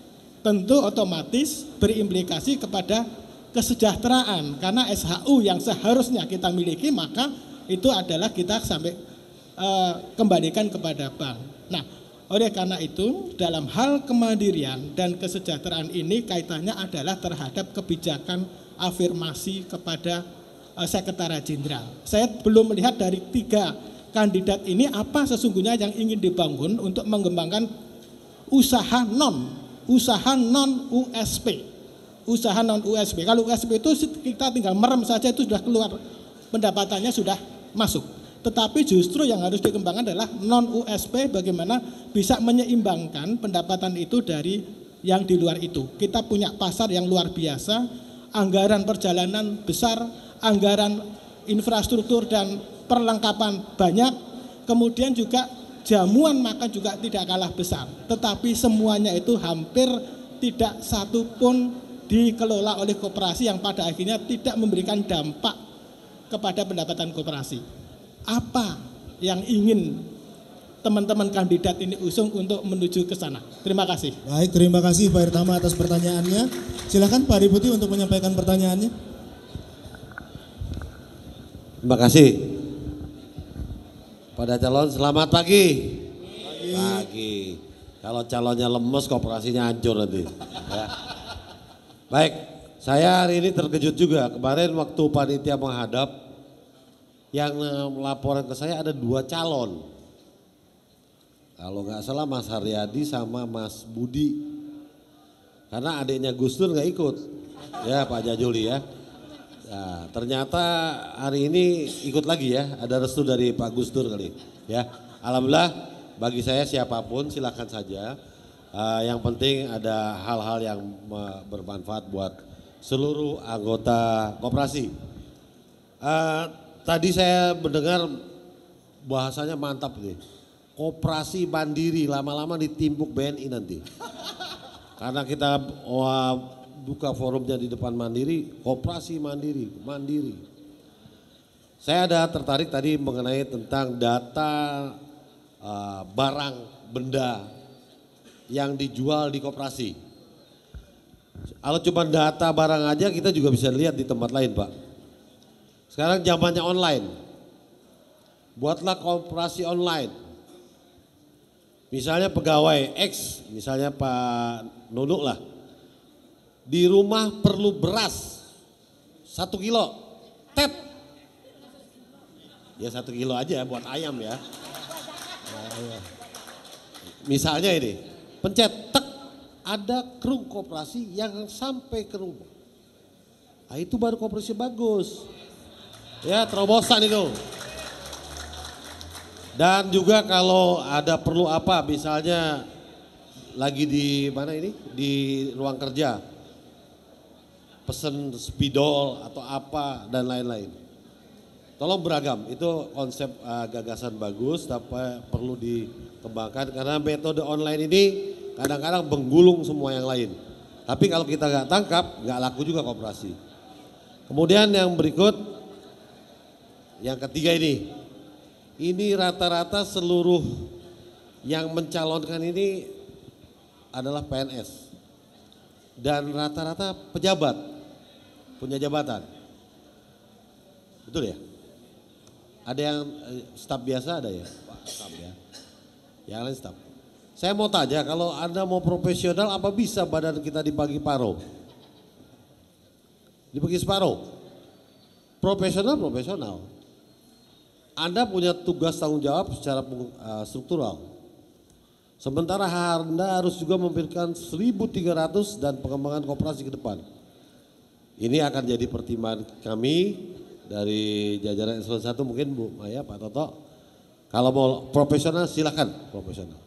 H: Tentu otomatis berimplikasi kepada kesejahteraan, karena SHU yang seharusnya kita miliki maka itu adalah kita sampai kembalikan kepada bank. Nah, oleh karena itu dalam hal kemandirian dan kesejahteraan ini kaitannya adalah terhadap kebijakan afirmasi kepada Sekretariat Jenderal. Saya belum melihat dari 3 kandidat ini apa sesungguhnya yang ingin dibangun untuk mengembangkan usaha non USP. Usaha non USP. Kalau USP itu kita tinggal merem saja itu sudah keluar, pendapatannya sudah masuk. Tetapi justru yang harus dikembangkan adalah non USP, bagaimana bisa menyeimbangkan pendapatan itu dari yang di luar itu. Kita punya pasar yang luar biasa, anggaran perjalanan besar, anggaran infrastruktur dan perlengkapan banyak, kemudian juga jamuan makan juga tidak kalah besar. Tetapi semuanya itu hampir tidak satu pun dikelola oleh koperasi yang pada akhirnya tidak memberikan dampak kepada pendapatan koperasi. Apa yang ingin teman-teman kandidat ini usung untuk menuju ke sana? Terima kasih.
E: Baik, terima kasih Pak Irtama atas pertanyaannya. Silakan Pak Deputi untuk menyampaikan pertanyaannya.
I: Terima kasih. Pada calon selamat pagi. Pagi. Kalau calonnya lemes koperasinya hancur nanti. Ya. Baik, saya hari ini terkejut juga. Kemarin waktu panitia menghadap, yang laporan ke saya ada 2 calon. Kalau nggak salah Mas Haryadi sama Mas Budi. Karena adiknya Gus Dur nggak ikut. Ya Pak Jajuli ya. Nah, ternyata hari ini ikut lagi ya, ada restu dari Pak Gus Dur kali ya. Alhamdulillah, bagi saya siapapun silakan saja. Yang penting ada hal-hal yang bermanfaat buat seluruh anggota koperasi. Tadi saya mendengar bahasanya mantap nih. Koperasi mandiri lama-lama ditimpuk BNI nanti. Karena kita buka forumnya di depan Mandiri, koperasi mandiri. Saya ada tertarik tadi mengenai tentang data barang benda yang dijual di koperasi. Kalau cuma data barang aja kita juga bisa lihat di tempat lain, Pak. Sekarang zamannya online. Buatlah koperasi online. Misalnya pegawai X, misalnya Pak Nunuk lah. Di rumah perlu beras 1 kilo, tet. Ya 1 kilo aja buat ayam ya. Misalnya ini, pencet tek, ada kerung koperasi yang sampai ke rumah. Nah, itu baru koperasi bagus. Ya terobosan itu. Dan juga kalau ada perlu apa, misalnya lagi di mana ini, di ruang kerja, pesen spidol atau apa dan lain-lain. Tolong beragam, itu konsep gagasan bagus, tapi perlu dikembangkan karena metode online ini kadang-kadang menggulung semua yang lain. Tapi kalau kita nggak tangkap, nggak laku juga koperasi. Kemudian yang berikut, yang ketiga ini rata-rata seluruh yang mencalonkan ini adalah PNS. Dan rata-rata pejabat, punya jabatan. Betul ya? Ada yang staf biasa ada ya? Staf ya. Yang lain staf. Saya mau tanya, kalau Anda mau profesional apa bisa badan kita dibagi paruh? Dibagi separuh? Profesional. Anda punya tugas tanggung jawab secara struktural. Sementara Anda harus juga memberikan 1.300 dan pengembangan koperasi ke depan. Ini akan jadi pertimbangan kami dari jajaran eselon 1 mungkin Bu Maya, Pak Toto. Kalau mau profesional silakan profesional.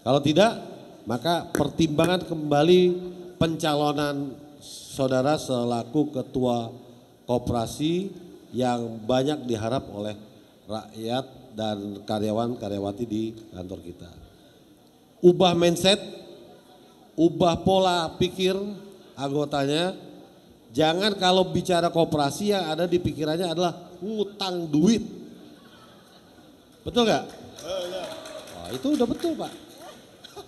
I: Kalau tidak maka pertimbangan kembali pencalonan saudara selaku ketua koperasi yang banyak diharap oleh rakyat dan karyawan-karyawati di kantor kita. Ubah mindset, ubah pola pikir anggotanya. Jangan kalau bicara koperasi yang ada di pikirannya adalah hutang duit. Betul nggak? Oh, itu udah betul Pak.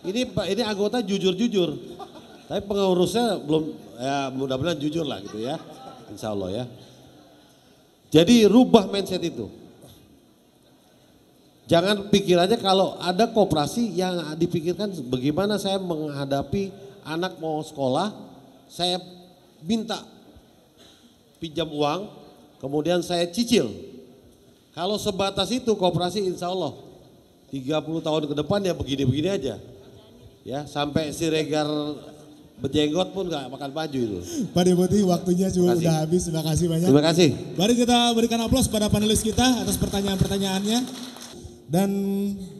I: Ini anggota jujur-jujur. Tapi pengurusnya belum, ya mudah-mudahan jujur lah gitu ya. Insya Allah ya. Jadi rubah mindset itu. Jangan pikirannya kalau ada koperasi yang dipikirkan bagaimana saya menghadapi anak mau sekolah, saya minta pinjam uang, kemudian saya cicil. Kalau sebatas itu koperasi insya Allah 30 tahun ke depan ya begini-begini aja. Ya sampai Siregar berjenggot pun gak bakal maju itu.
E: Pak Deputi waktunya juga udah habis, terima kasih banyak.
I: Terima kasih.
E: Mari kita berikan aplaus pada panelis kita atas pertanyaan-pertanyaannya. Dan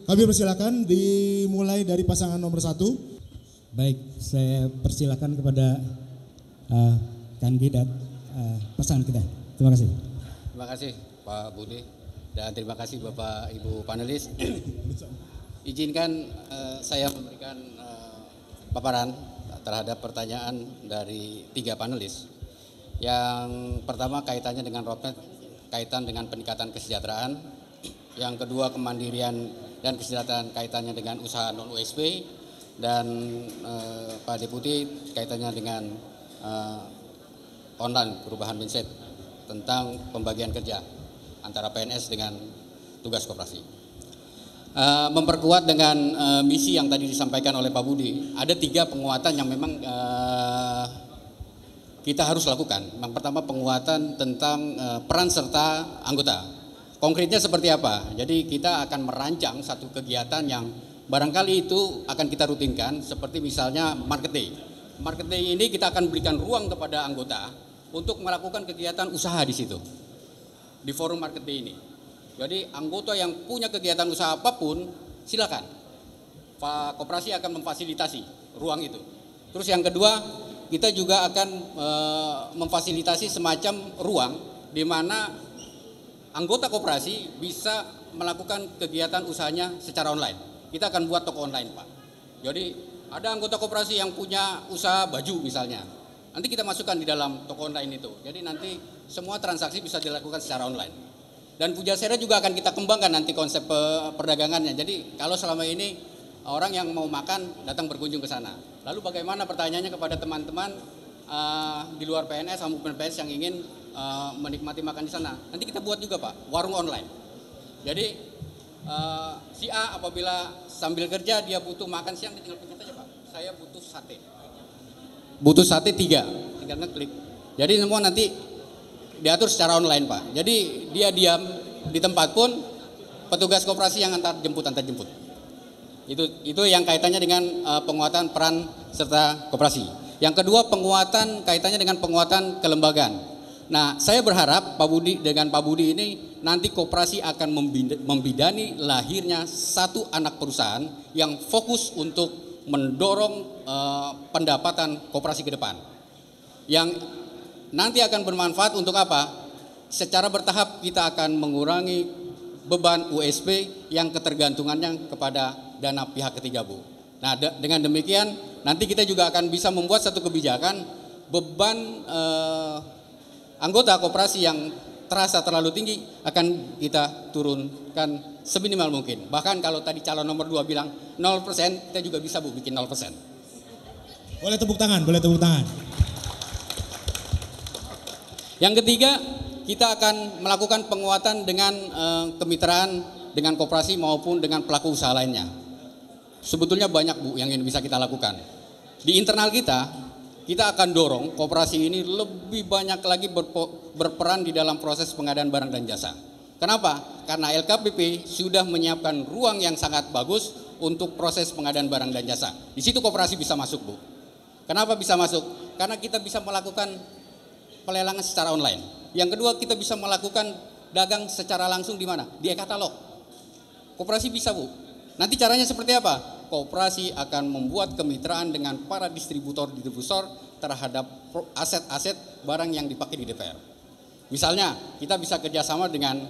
E: kami persilakan dimulai dari pasangan nomor 1.
J: Baik, saya persilakan kepada kandidat pasangan kita. Terima kasih.
K: Terima kasih Pak Budi dan terima kasih Bapak Ibu panelis. Izinkan saya memberikan paparan terhadap pertanyaan dari 3 panelis. Yang pertama kaitannya dengan roadmap, kaitan dengan peningkatan kesejahteraan. Yang kedua kemandirian dan kesejahteraan kaitannya dengan usaha non USP. Dan Pak Deputi kaitannya dengan online perubahan mindset tentang pembagian kerja antara PNS dengan tugas koperasi. Memperkuat dengan misi yang tadi disampaikan oleh Pak Budi, ada 3 penguatan yang memang kita harus lakukan. Yang pertama penguatan tentang peran serta anggota. Konkretnya seperti apa? Jadi kita akan merancang satu kegiatan yang barangkali itu akan kita rutinkan seperti misalnya market day. Market day ini kita akan berikan ruang kepada anggota untuk melakukan kegiatan usaha di situ. Di forum market day ini. Jadi anggota yang punya kegiatan usaha apapun silakan. Pak Koperasi akan memfasilitasi ruang itu. Terus yang kedua, kita juga akan memfasilitasi semacam ruang di mana anggota koperasi bisa melakukan kegiatan usahanya secara online. Kita akan buat toko online Pak. Jadi ada anggota koperasi yang punya usaha baju misalnya. Nanti kita masukkan di dalam toko online itu. Jadi nanti semua transaksi bisa dilakukan secara online. Dan Pujasera juga akan kita kembangkan nanti konsep perdagangannya. Jadi kalau selama ini orang yang mau makan datang berkunjung ke sana. Lalu bagaimana pertanyaannya kepada teman-teman di luar PNS maupun PNS yang ingin menikmati makan di sana. Nanti kita buat juga Pak, warung online. Jadi si A apabila sambil kerja dia butuh makan siang, dia tinggal pencet aja Pak, saya butuh sate. Butuh sate 3, tinggal ngeklik. Jadi semua nanti diatur secara online Pak. Jadi dia diam di tempat pun petugas koperasi yang antar jemput. Itu yang kaitannya dengan penguatan peran serta koperasi. Yang kedua penguatan kaitannya dengan penguatan kelembagaan. Nah, saya berharap Pak Budi ini nanti koperasi akan membidani lahirnya satu anak perusahaan yang fokus untuk mendorong pendapatan koperasi ke depan. Yang nanti akan bermanfaat untuk apa? Secara bertahap kita akan mengurangi beban USP yang ketergantungannya kepada dana pihak ketiga Bu. Nah dengan demikian nanti kita juga akan bisa membuat satu kebijakan beban anggota koperasi yang terasa terlalu tinggi akan kita turunkan seminimal mungkin. Bahkan kalau tadi calon nomor 2 bilang 0%, kita juga bisa Bu bikin 0%.
E: Boleh tepuk tangan, boleh tepuk tangan.
K: Yang ketiga, kita akan melakukan penguatan dengan kemitraan dengan koperasi maupun dengan pelaku usaha lainnya. Sebetulnya banyak Bu yang bisa kita lakukan. Di internal kita akan dorong koperasi ini lebih banyak lagi berperan di dalam proses pengadaan barang dan jasa. Kenapa? Karena LKPP sudah menyiapkan ruang yang sangat bagus untuk proses pengadaan barang dan jasa. Di situ koperasi bisa masuk Bu. Kenapa bisa masuk? Karena kita bisa melakukan pelelangan secara online. Yang kedua, kita bisa melakukan dagang secara langsung di mana? Di e-katalog. Koperasi bisa Bu. Nanti caranya seperti apa? Koperasi akan membuat kemitraan dengan para distributor terhadap aset-aset barang yang dipakai di DPR. Misalnya, kita bisa kerjasama dengan,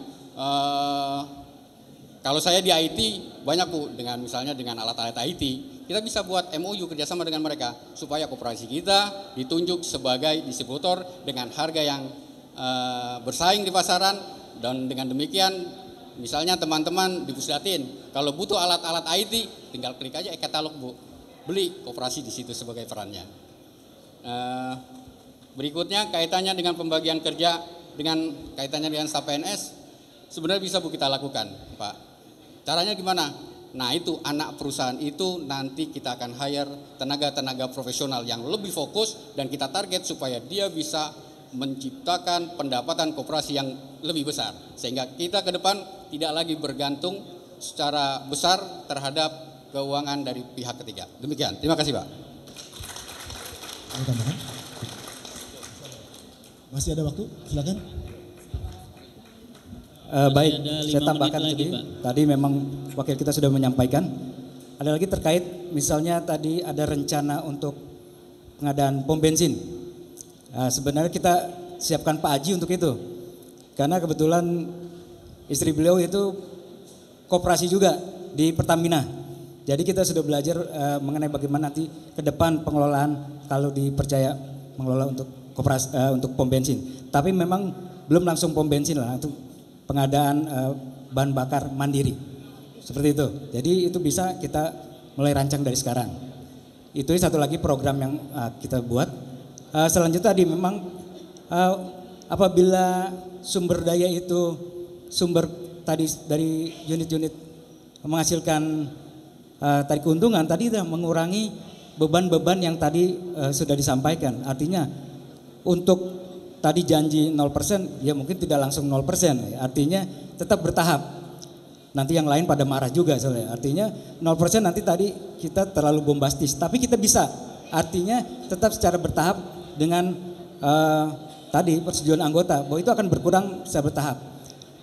K: kalau saya di IT, banyak Bu, misalnya dengan alat-alat IT, kita bisa buat MOU kerjasama dengan mereka, supaya koperasi kita ditunjuk sebagai distributor dengan harga yang bersaing di pasaran, dan dengan demikian misalnya teman-teman di Pusdatin kalau butuh alat-alat IT tinggal klik aja e-katalog Bu, beli, koperasi di situ sebagai perannya. Berikutnya kaitannya dengan pembagian kerja dengan kaitannya dengan staf PNS sebenarnya bisa Bu kita lakukan Pak. Caranya gimana? Nah itu anak perusahaan itu nanti kita akan hire tenaga-tenaga profesional yang lebih fokus dan kita target supaya dia bisa menciptakan pendapatan koperasi yang lebih besar sehingga kita ke depan tidak lagi bergantung secara besar terhadap keuangan dari pihak ketiga. Demikian, terima kasih Pak.
E: Masih ada waktu, silakan.
J: Baik, saya tambahkan tadi memang wakil kita sudah menyampaikan. Ada lagi terkait misalnya tadi ada rencana untuk pengadaan pom bensin. Sebenarnya kita siapkan Pak Haji untuk itu. Karena kebetulan istri beliau itu koperasi juga di Pertamina. Jadi kita sudah belajar mengenai bagaimana nanti ke depan pengelolaan kalau dipercaya mengelola untuk koperasi untuk pom bensin. Tapi memang belum langsung pom bensin lah, untuk pengadaan bahan bakar mandiri. Seperti itu. Jadi itu bisa kita mulai rancang dari sekarang. Itu satu lagi program yang kita buat. Selanjutnya tadi memang apabila sumber daya itu sumber tadi dari unit-unit menghasilkan tadi keuntungan tadi sudah mengurangi beban-beban yang tadi sudah disampaikan. Artinya untuk tadi janji 0% ya mungkin tidak langsung 0%. Artinya tetap bertahap. Nanti yang lain pada marah juga soalnya. Artinya 0% nanti tadi kita terlalu bombastis. Tapi kita bisa. Artinya tetap secara bertahap dengan tadi persetujuan anggota bahwa itu akan berkurang secara bertahap.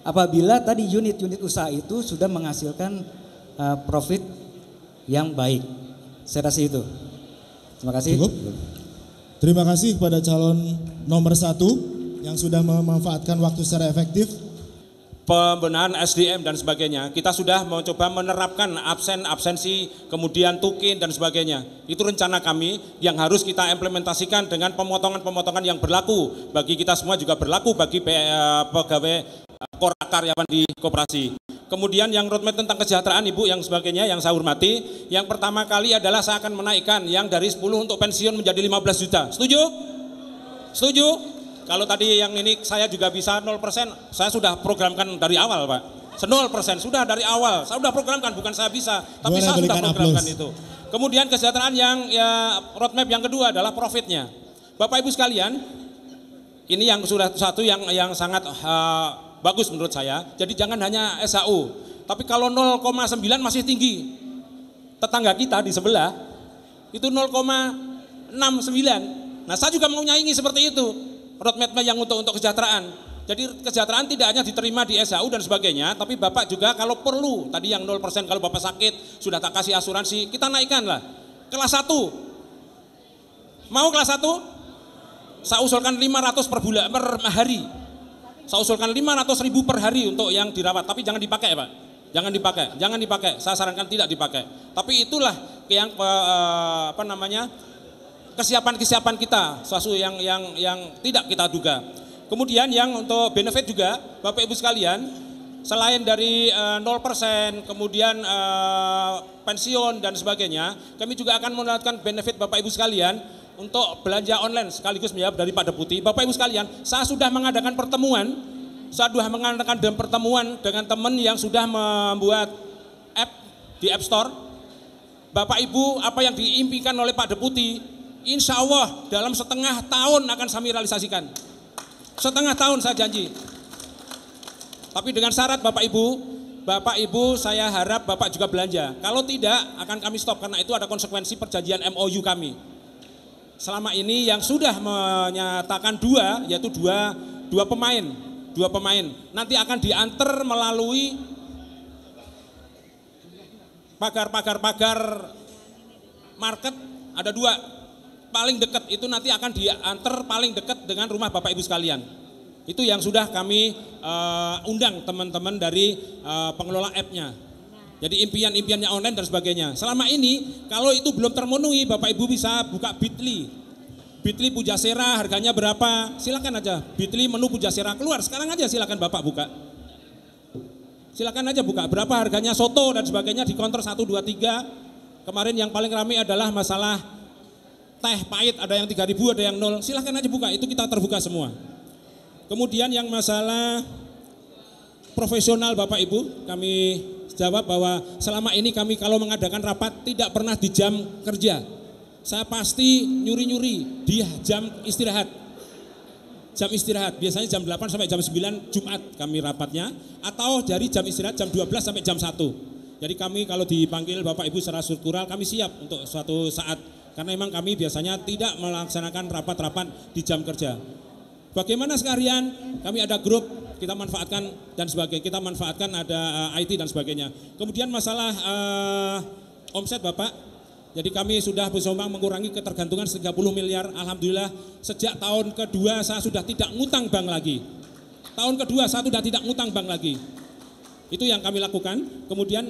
J: Apabila tadi unit-unit usaha itu sudah menghasilkan profit yang baik. Saya rasa itu. Terima kasih.
E: Cukup. Terima kasih kepada calon nomor 1 yang sudah memanfaatkan waktu secara efektif.
F: Pembenahan SDM dan sebagainya, kita sudah mencoba menerapkan absensi, kemudian tukin dan sebagainya. Itu rencana kami yang harus kita implementasikan dengan pemotongan-pemotongan yang berlaku bagi kita semua, juga berlaku bagi pegawai karyawan di koperasi. Kemudian yang roadmap tentang kesejahteraan Ibu yang sebagainya yang saya hormati, yang pertama kali adalah saya akan menaikkan yang dari 10 untuk pensiun menjadi 15 juta. Setuju? Setuju? Kalau tadi yang ini saya juga bisa 0%, saya sudah programkan dari awal Pak. 0% sudah dari awal, saya sudah programkan, bukan saya bisa, tapi saya sudah programkan itu. Kemudian kesejahteraan yang roadmap yang kedua adalah profitnya. Bapak Ibu sekalian, ini yang sudah satu yang sangat bagus menurut saya. Jadi jangan hanya SHU, tapi kalau 0,9 masih tinggi. Tetangga kita di sebelah itu 0,69. Nah saya juga mau nyaingi seperti itu. Roadmap yang untuk kesejahteraan. Jadi kesejahteraan tidak hanya diterima di SHU dan sebagainya, tapi Bapak juga kalau perlu, tadi yang 0% kalau Bapak sakit, sudah tak kasih asuransi, kita naikkan lah. Kelas 1. Mau kelas 1? Saya usulkan 500 per hari. Saya usulkan 500.000 per hari untuk yang dirawat, tapi jangan dipakai Pak. Jangan dipakai. Saya sarankan tidak dipakai. Tapi itulah yang kesiapan kita, sesuatu yang tidak kita duga. Kemudian yang untuk benefit juga, Bapak Ibu sekalian, selain dari 0%, kemudian pensiun dan sebagainya, kami juga akan menawarkan benefit Bapak Ibu sekalian untuk belanja online sekaligus menjawab dari Pak Deputi. Bapak Ibu sekalian, saya sudah mengadakan pertemuan dengan teman yang sudah membuat app di App Store. Bapak Ibu, apa yang diimpikan oleh Pak Deputi, insya Allah dalam setengah tahun akan kami realisasikan. Setengah tahun saya janji. Tapi dengan syarat Bapak Ibu saya harap Bapak juga belanja. Kalau tidak akan kami stop karena itu ada konsekuensi perjanjian MOU kami. Selama ini yang sudah menyatakan yaitu dua pemain. Nanti akan diantar melalui pagar market, ada 2. Paling dekat itu nanti akan diantar paling dekat dengan rumah Bapak Ibu sekalian. Itu yang sudah kami undang teman-teman dari pengelola app-nya. Jadi impiannya online dan sebagainya. Selama ini kalau itu belum termenuhi, Bapak Ibu bisa buka Bitly Pujasera, harganya berapa? Silakan aja. Bitly menu Pujasera keluar. Sekarang aja silakan Bapak buka. Silakan aja buka. Berapa harganya soto dan sebagainya di counter 1, 2, 3. Kemarin yang paling ramai adalah masalah teh pahit, ada yang 3.000, ada yang 0. Silahkan aja buka, itu kita terbuka semua. Kemudian yang masalah profesional Bapak Ibu, kami jawab bahwa selama ini kami kalau mengadakan rapat tidak pernah di jam kerja. Saya pasti nyuri-nyuri di jam istirahat. Biasanya jam 8 sampai jam 9 Jumat kami rapatnya, atau dari jam istirahat jam 12 sampai jam 1. Jadi kami kalau dipanggil Bapak Ibu secara struktural kami siap untuk suatu saat. Karena memang kami biasanya tidak melaksanakan rapat-rapat di jam kerja. Bagaimana sekalian? Kami ada grup, kita manfaatkan dan sebagainya. Kita manfaatkan ada IT dan sebagainya. Kemudian masalah omset Bapak. Jadi kami sudah bersama mengurangi ketergantungan 30 miliar. Alhamdulillah sejak tahun kedua saya sudah tidak ngutang bank lagi. Itu yang kami lakukan. Kemudian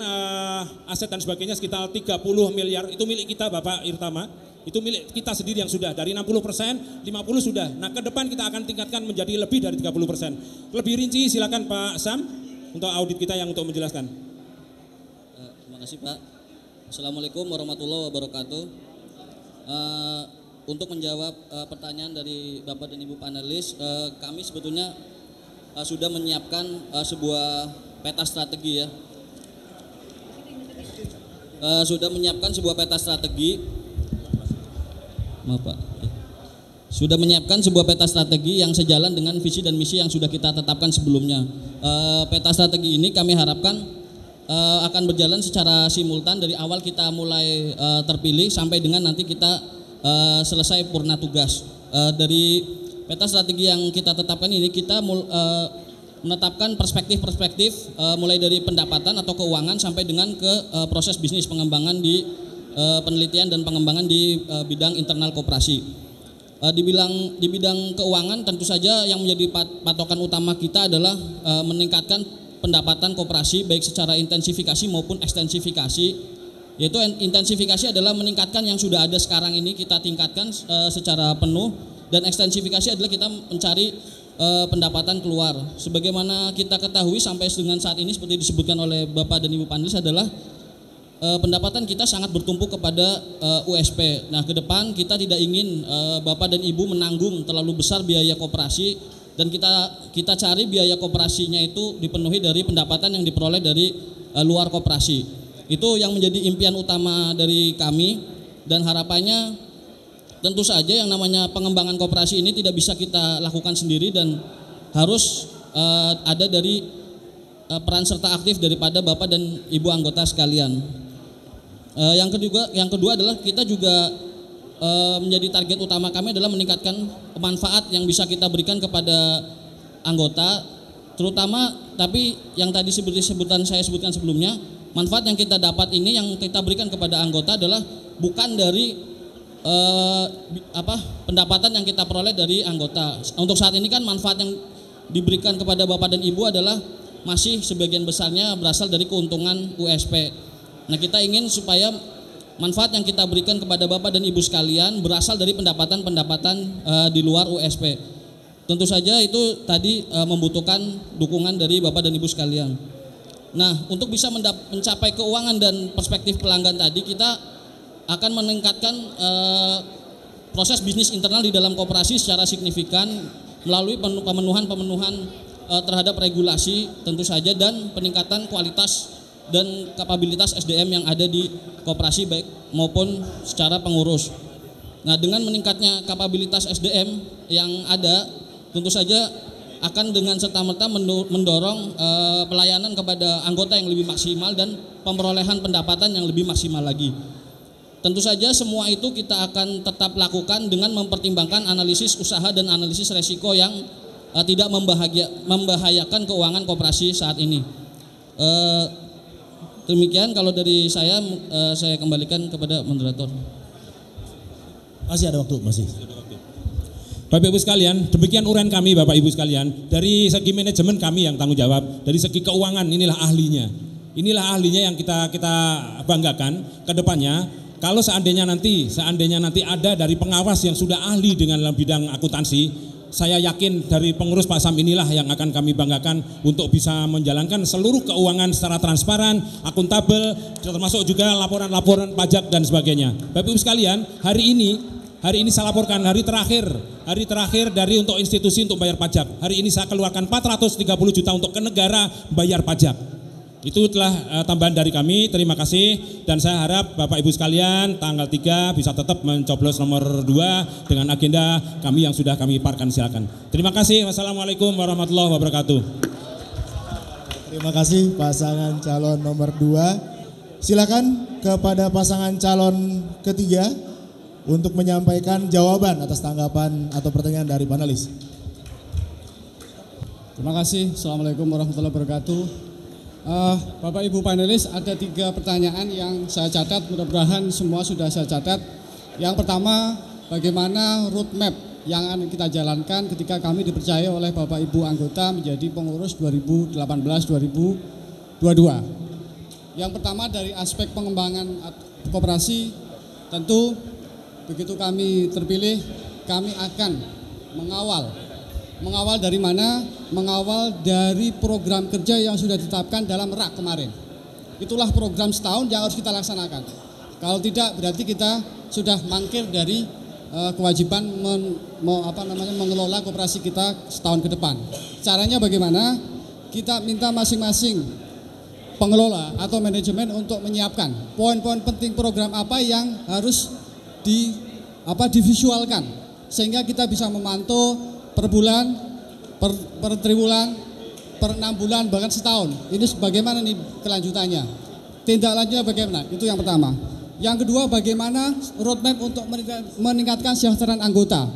F: aset dan sebagainya sekitar 30 miliar itu milik kita Bapak Irtama. Itu milik kita sendiri yang sudah dari 60%, 50 sudah. Nah ke depan kita akan tingkatkan menjadi lebih dari 30%. Lebih rinci silakan Pak Sam untuk audit kita yang untuk menjelaskan.
L: Terima kasih Pak. Assalamualaikum warahmatullahi wabarakatuh. Untuk menjawab pertanyaan dari Bapak dan Ibu panelis, kami sebetulnya sudah menyiapkan sebuah peta strategi ya. Sudah menyiapkan sebuah peta strategi. Maaf Pak. Sudah menyiapkan sebuah peta strategi yang sejalan dengan visi dan misi yang sudah kita tetapkan sebelumnya. Peta strategi ini kami harapkan akan berjalan secara simultan dari awal kita mulai terpilih sampai dengan nanti kita selesai purna tugas. Dari peta strategi yang kita tetapkan ini kita menetapkan perspektif-perspektif mulai dari pendapatan atau keuangan sampai dengan ke proses bisnis pengembangan di penelitian dan pengembangan di bidang internal koperasi. Di bidang keuangan tentu saja yang menjadi patokan utama kita adalah meningkatkan pendapatan koperasi baik secara intensifikasi maupun ekstensifikasi. Yaitu intensifikasi adalah meningkatkan yang sudah ada sekarang ini kita tingkatkan secara penuh, dan ekstensifikasi adalah kita mencari pendapatan keluar. Sebagaimana kita ketahui sampai dengan saat ini seperti disebutkan oleh Bapak dan Ibu panelis adalah pendapatan kita sangat bertumpu kepada USP. Nah, ke depan kita tidak ingin Bapak dan Ibu menanggung terlalu besar biaya koperasi, dan kita cari biaya koperasinya itu dipenuhi dari pendapatan yang diperoleh dari luar koperasi. Itu yang menjadi impian utama dari kami, dan harapannya tentu saja yang namanya pengembangan koperasi ini tidak bisa kita lakukan sendiri dan harus ada dari peran serta aktif daripada Bapak dan Ibu anggota sekalian. Yang kedua adalah kita juga menjadi target utama kami adalah meningkatkan manfaat yang bisa kita berikan kepada anggota, terutama tapi yang tadi saya sebutkan sebelumnya, manfaat yang kita dapat ini yang kita berikan kepada anggota adalah bukan dari pendapatan yang kita peroleh dari anggota. Untuk saat ini kan manfaat yang diberikan kepada Bapak dan Ibu adalah masih sebagian besarnya berasal dari keuntungan USP. Nah, kita ingin supaya manfaat yang kita berikan kepada Bapak dan Ibu sekalian berasal dari pendapatan-pendapatan di luar USP. Tentu saja itu tadi membutuhkan dukungan dari Bapak dan Ibu sekalian. Nah, untuk bisa mencapai keuangan dan perspektif pelanggan tadi, kita akan meningkatkan proses bisnis internal di dalam koperasi secara signifikan melalui pemenuhan terhadap regulasi tentu saja, dan peningkatan kualitas dan kapabilitas SDM yang ada di koperasi baik maupun secara pengurus. Nah, dengan meningkatnya kapabilitas SDM yang ada, tentu saja akan dengan serta-merta mendorong pelayanan kepada anggota yang lebih maksimal dan pemerolehan pendapatan yang lebih maksimal lagi. Tentu saja semua itu kita akan tetap lakukan dengan mempertimbangkan analisis usaha dan analisis resiko yang tidak membahayakan keuangan koperasi saat ini. Demikian kalau dari saya kembalikan kepada moderator.
M: Masih ada waktu, masih. Bapak Ibu sekalian, demikian uraian kami Bapak Ibu sekalian. Dari segi manajemen kami yang tanggung jawab, dari segi keuangan inilah ahlinya. Inilah ahlinya yang kita banggakan ke depannya. Kalau seandainya nanti ada dari pengawas yang sudah ahli dengan bidang akuntansi, saya yakin dari pengurus Pak Sam inilah yang akan kami banggakan untuk bisa menjalankan seluruh keuangan secara transparan, akuntabel, termasuk juga laporan-laporan pajak dan sebagainya. Bapak Ibu sekalian, hari ini saya laporkan hari terakhir dari untuk institusi untuk bayar pajak. Hari ini saya keluarkan 430 juta untuk ke negara bayar pajak. Itu telah tambahan dari kami, terima kasih, dan saya harap Bapak Ibu sekalian tanggal 3 bisa tetap mencoblos nomor 2 dengan agenda kami yang sudah kami paparkan, silakan. Terima kasih, wassalamualaikum warahmatullahi wabarakatuh.
E: Terima kasih pasangan calon nomor 2. Silakan kepada pasangan calon ketiga untuk menyampaikan jawaban atas tanggapan atau pertanyaan dari panelis.
G: Terima kasih, assalamualaikum warahmatullahi wabarakatuh. Bapak Ibu panelis, ada 3 pertanyaan yang saya catat, mudah-mudahan semua sudah saya catat. Yang pertama, bagaimana roadmap yang akan kita jalankan ketika kami dipercaya oleh Bapak Ibu anggota menjadi pengurus 2018-2022. Yang pertama dari aspek pengembangan koperasi, tentu begitu kami terpilih, kami akan mengawal dari mana? Mengawal dari program kerja yang sudah ditetapkan dalam RAK kemarin. Itulah program setahun yang harus kita laksanakan. Kalau tidak berarti kita sudah mangkir dari kewajiban mengelola koperasi kita setahun ke depan. Caranya bagaimana? Kita minta masing-masing pengelola atau manajemen untuk menyiapkan poin-poin penting program apa yang harus divisualkan sehingga kita bisa memantau per bulan, per triwulan, per 6 bulan, bahkan setahun. Ini bagaimana nih kelanjutannya? Tindak lanjutnya bagaimana? Itu yang pertama. Yang kedua, bagaimana roadmap untuk meningkatkan kesejahteraan anggota?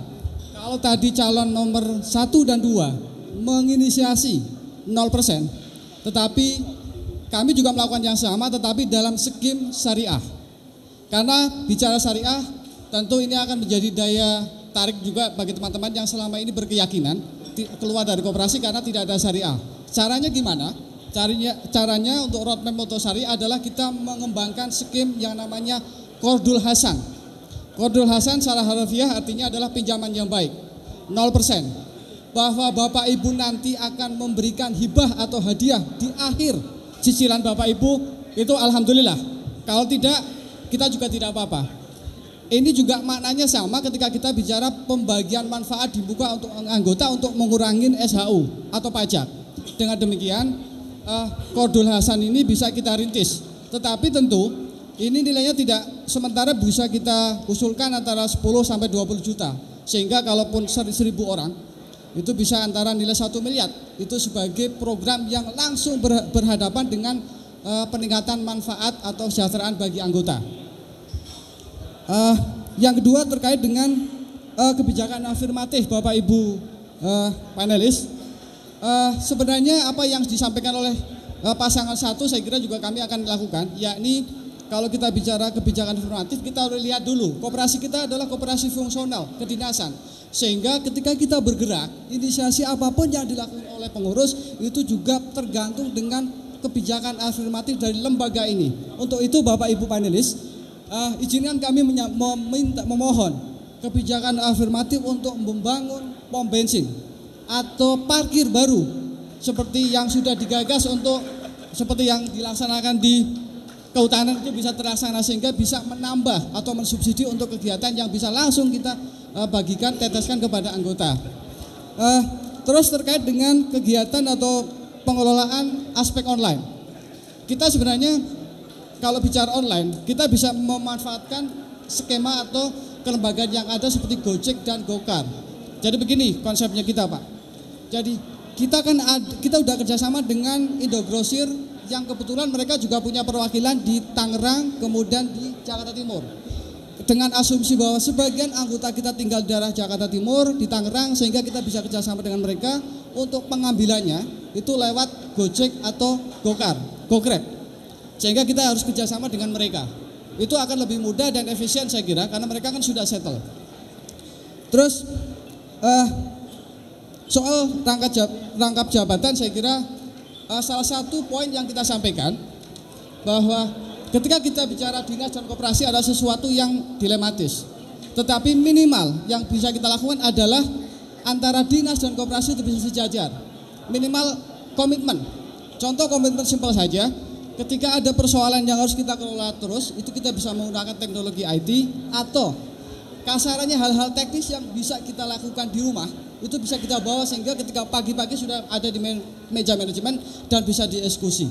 G: Kalau tadi calon nomor 1 dan 2 menginisiasi 0%, tetapi kami juga melakukan yang sama, tetapi dalam skim syariah. Karena bicara syariah, tentu ini akan menjadi daya tarik juga bagi teman-teman yang selama ini berkeyakinan keluar dari koperasi karena tidak ada syariah. Caranya gimana? Caranya untuk roadmap untuk syariah adalah kita mengembangkan skim yang namanya Qardul Hasan. Qardul Hasan secara harfiah artinya adalah pinjaman yang baik, 0%. Bahwa Bapak Ibu nanti akan memberikan hibah atau hadiah di akhir cicilan Bapak Ibu, itu alhamdulillah Kalau tidak, kita juga tidak apa-apa. Ini juga maknanya sama ketika kita bicara pembagian manfaat dibuka untuk anggota untuk mengurangi SHU atau pajak. Dengan demikian, Qardul Hasan ini bisa kita rintis. Tetapi tentu ini nilainya tidak sementara bisa kita usulkan antara 10 sampai 20 juta. Sehingga kalaupun 1.000 orang itu bisa antara nilai 1 miliar. Itu sebagai program yang langsung berhadapan dengan peningkatan manfaat atau kesejahteraan bagi anggota. Yang kedua terkait dengan kebijakan afirmatif Bapak Ibu panelis. Sebenarnya apa yang disampaikan oleh pasangan satu saya kira juga kami akan lakukan, yakni kalau kita bicara kebijakan afirmatif kita harus lihat dulu koperasi kita adalah koperasi fungsional kedinasan, sehingga ketika kita bergerak inisiasi apapun yang dilakukan oleh pengurus itu juga tergantung dengan kebijakan afirmatif dari lembaga ini. Untuk itu Bapak Ibu panelis, izinkan kami memohon kebijakan afirmatif untuk membangun pom bensin atau parkir baru seperti yang sudah digagas untuk seperti yang dilaksanakan di kehutanan itu bisa terlaksana sehingga bisa menambah atau mensubsidi untuk kegiatan yang bisa langsung kita bagikan, teteskan kepada anggota. Terus terkait dengan kegiatan atau pengelolaan aspek online. Kita sebenarnya kalau bicara online, kita bisa memanfaatkan skema atau kelembagaan yang ada seperti Gojek dan Gokar. Jadi begini konsepnya kita Pak. Jadi kita udah kerjasama dengan Indogrosir yang kebetulan mereka juga punya perwakilan di Tangerang, kemudian di Jakarta Timur. Dengan asumsi bahwa sebagian anggota kita tinggal di daerah Jakarta Timur, di Tangerang, sehingga kita bisa kerjasama dengan mereka untuk pengambilannya itu lewat Gojek atau Gokar, Gograb. Sehingga kita harus kerjasama dengan mereka. Itu akan lebih mudah dan efisien saya kira karena mereka kan sudah settle. Terus soal rangkap jabatan saya kira salah satu poin yang kita sampaikan bahwa ketika kita bicara dinas dan koperasi ada sesuatu yang dilematis. Tetapi minimal yang bisa kita lakukan adalah antara dinas dan koperasi itu bisa sejajar. Minimal komitmen. Contoh komitmen simpel saja. Ketika ada persoalan yang harus kita kelola terus, itu kita bisa menggunakan teknologi IT atau kasarannya hal-hal teknis yang bisa kita lakukan di rumah, itu bisa kita bawa sehingga ketika pagi-pagi sudah ada di meja manajemen dan bisa dieksekusi.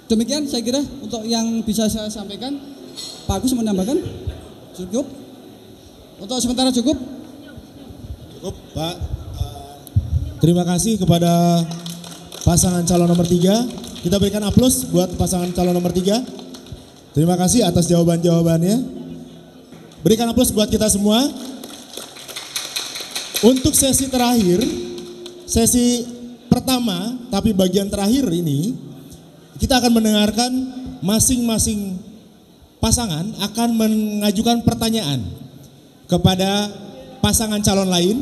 G: Demikian saya kira untuk yang bisa saya sampaikan. Pak Agus menambahkan? Cukup? Untuk sementara cukup?
E: Cukup Pak. Terima kasih kepada pasangan calon nomor 3. Kita berikan aplaus buat pasangan calon nomor 3. Terima kasih atas jawaban-jawabannya. Berikan aplaus buat kita semua. Untuk sesi terakhir, sesi pertama tapi bagian terakhir ini, kita akan mendengarkan masing-masing pasangan akan mengajukan pertanyaan kepada pasangan calon lain.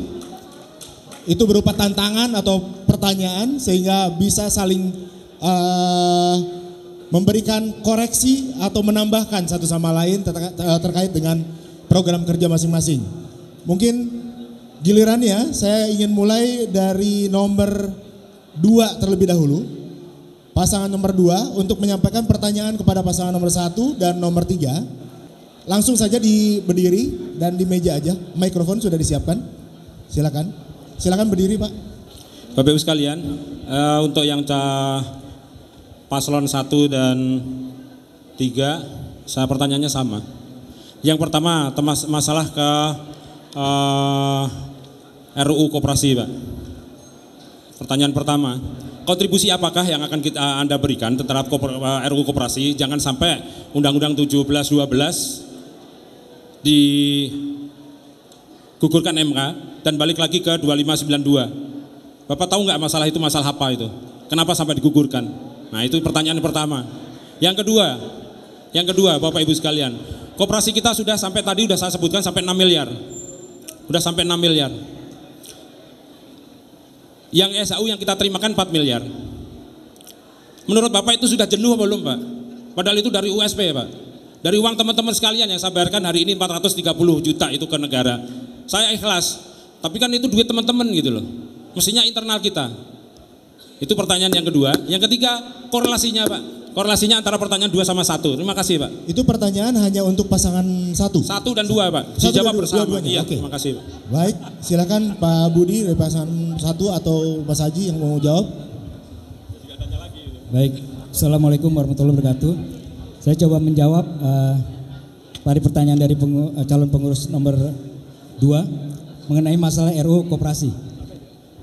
E: Itu berupa tantangan atau pertanyaan sehingga bisa saling memberikan koreksi atau menambahkan satu sama lain terkait dengan program kerja masing-masing. Mungkin gilirannya saya ingin mulai dari nomor 2 terlebih dahulu. Pasangan nomor 2 untuk menyampaikan pertanyaan kepada pasangan nomor 1 dan nomor 3. Langsung saja berdiri dan di meja aja. Mikrofon sudah disiapkan. Silakan. Silakan berdiri Pak.
F: Bapak Ibu sekalian, untuk yang paslon 1 dan 3, saya pertanyaannya sama. Yang pertama, masalah ke RUU Koperasi, Pak. Pertanyaan pertama, kontribusi apakah yang akan Anda berikan terhadap RUU Koperasi? Jangan sampai Undang-Undang 17-12 digugurkan MK dan balik lagi ke 2592. Bapak tahu nggak masalah itu masalah apa itu? Kenapa sampai digugurkan? Nah itu pertanyaan pertama. Yang kedua Bapak Ibu sekalian, koperasi kita sudah sampai tadi sudah saya sebutkan sampai 6 miliar. Sudah sampai 6 miliar. Yang SAU yang kita terimakan 4 miliar. Menurut Bapak itu sudah jenuh apa belum Pak? Padahal itu dari USP Pak. Dari uang teman-teman sekalian yang saya bayarkan hari ini 430 juta itu ke negara. Saya ikhlas, tapi kan itu duit teman-teman gitu loh. Mestinya internal kita. Itu pertanyaan yang kedua. Yang ketiga, korelasinya Pak.
M: korelasinya antara pertanyaan 2 sama 1. Terima kasih Pak.
E: Itu pertanyaan hanya untuk pasangan 1?
M: 1 dan 2 Pak. Dijawab bersama. Iya,
E: okay.
M: Terima kasih Pak.
E: Baik, silakan Pak Budi dari pasangan 1 atau Mas Haji yang mau jawab.
J: Baik, Assalamualaikum warahmatullahi wabarakatuh. Saya coba menjawab pada pertanyaan dari calon pengurus nomor 2 mengenai masalah RUU Koperasi.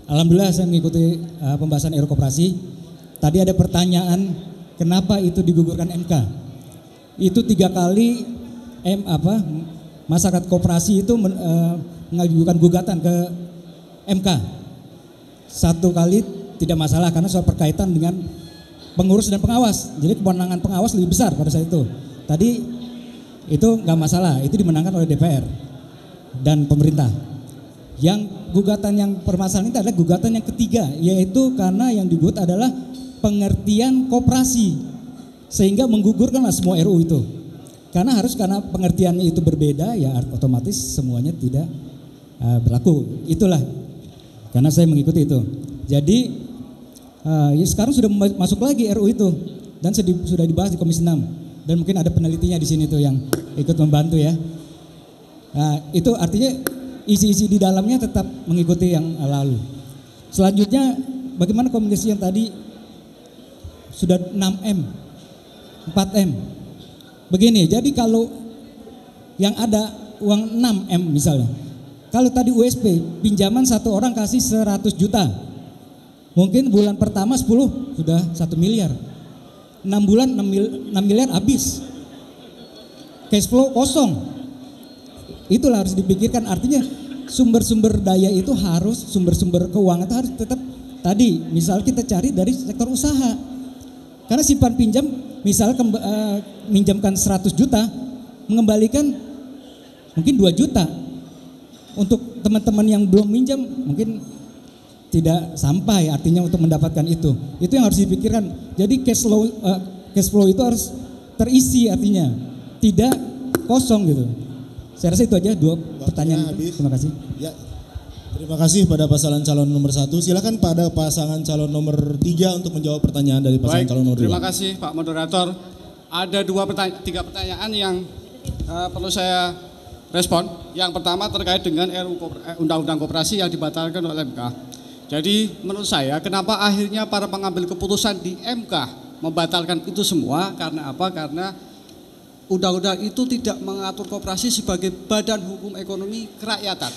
J: Alhamdulillah saya mengikuti pembahasan RUU Koperasi. Tadi ada pertanyaan kenapa itu digugurkan MK. Itu 3 kali masyarakat koperasi itu mengajukan gugatan ke MK. 1 kali tidak masalah karena soal berkaitan dengan pengurus dan pengawas. Jadi kewenangan pengawas lebih besar pada saat itu. Tadi itu nggak masalah, itu dimenangkan oleh DPR dan pemerintah. Yang gugatan yang permasalahan itu adalah gugatan yang ketiga, yaitu karena yang digugat adalah pengertian koperasi, sehingga menggugurkanlah semua RUU itu. Karena pengertiannya itu berbeda, ya otomatis semuanya tidak berlaku. Itulah karena saya mengikuti itu. Jadi ya sekarang sudah masuk lagi RUU itu dan sudah dibahas di Komisi 6 dan mungkin ada penelitinya di sini tuh yang ikut membantu ya. Nah, itu artinya isi-isi di dalamnya tetap mengikuti yang lalu. Selanjutnya bagaimana komunikasi yang tadi sudah 6M, 4M. Begini, jadi kalau yang ada uang 6M misalnya. Kalau tadi USP pinjaman 1 orang kasih 100 juta. Mungkin bulan pertama 10 sudah 1 miliar. 6 bulan 6 miliar habis. Cash flow kosong. Itulah harus dipikirkan, artinya sumber-sumber daya itu sumber-sumber keuangan itu harus tetap tadi, misal kita cari dari sektor usaha. Karena simpan pinjam, misal minjamkan 100 juta, mengembalikan mungkin 2 juta. Untuk teman-teman yang belum minjam mungkin tidak sampai artinya untuk mendapatkan itu. Itu yang harus dipikirkan. Jadi cash flow itu harus terisi artinya, tidak kosong gitu. Saya rasa itu aja 2 pertanyaan. Terima kasih.
E: Ya. Terima kasih pada pasangan calon nomor 1. Silakan pada pasangan calon nomor 3 untuk menjawab pertanyaan dari pasangan calon nomor 2.
G: Terima kasih Pak Moderator. Ada 3 pertanyaan yang perlu saya respon. Yang pertama terkait dengan Undang-Undang Koperasi yang dibatalkan oleh MK. Jadi menurut saya kenapa akhirnya para pengambil keputusan di MK membatalkan itu semua, karena apa? Karena undang-undang itu tidak mengatur koperasi sebagai badan hukum ekonomi kerakyatan.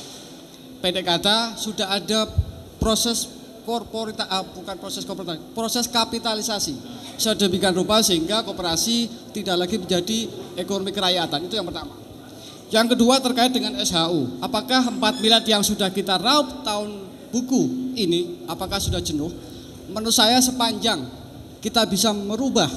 G: Pendek kata sudah ada proses proses kapitalisasi sedemikian rupa sehingga koperasi tidak lagi menjadi ekonomi kerakyatan. Itu yang pertama. Yang kedua terkait dengan SHU. Apakah 4 miliar yang sudah kita raup tahun buku ini apakah sudah jenuh? Menurut saya sepanjang kita bisa merubah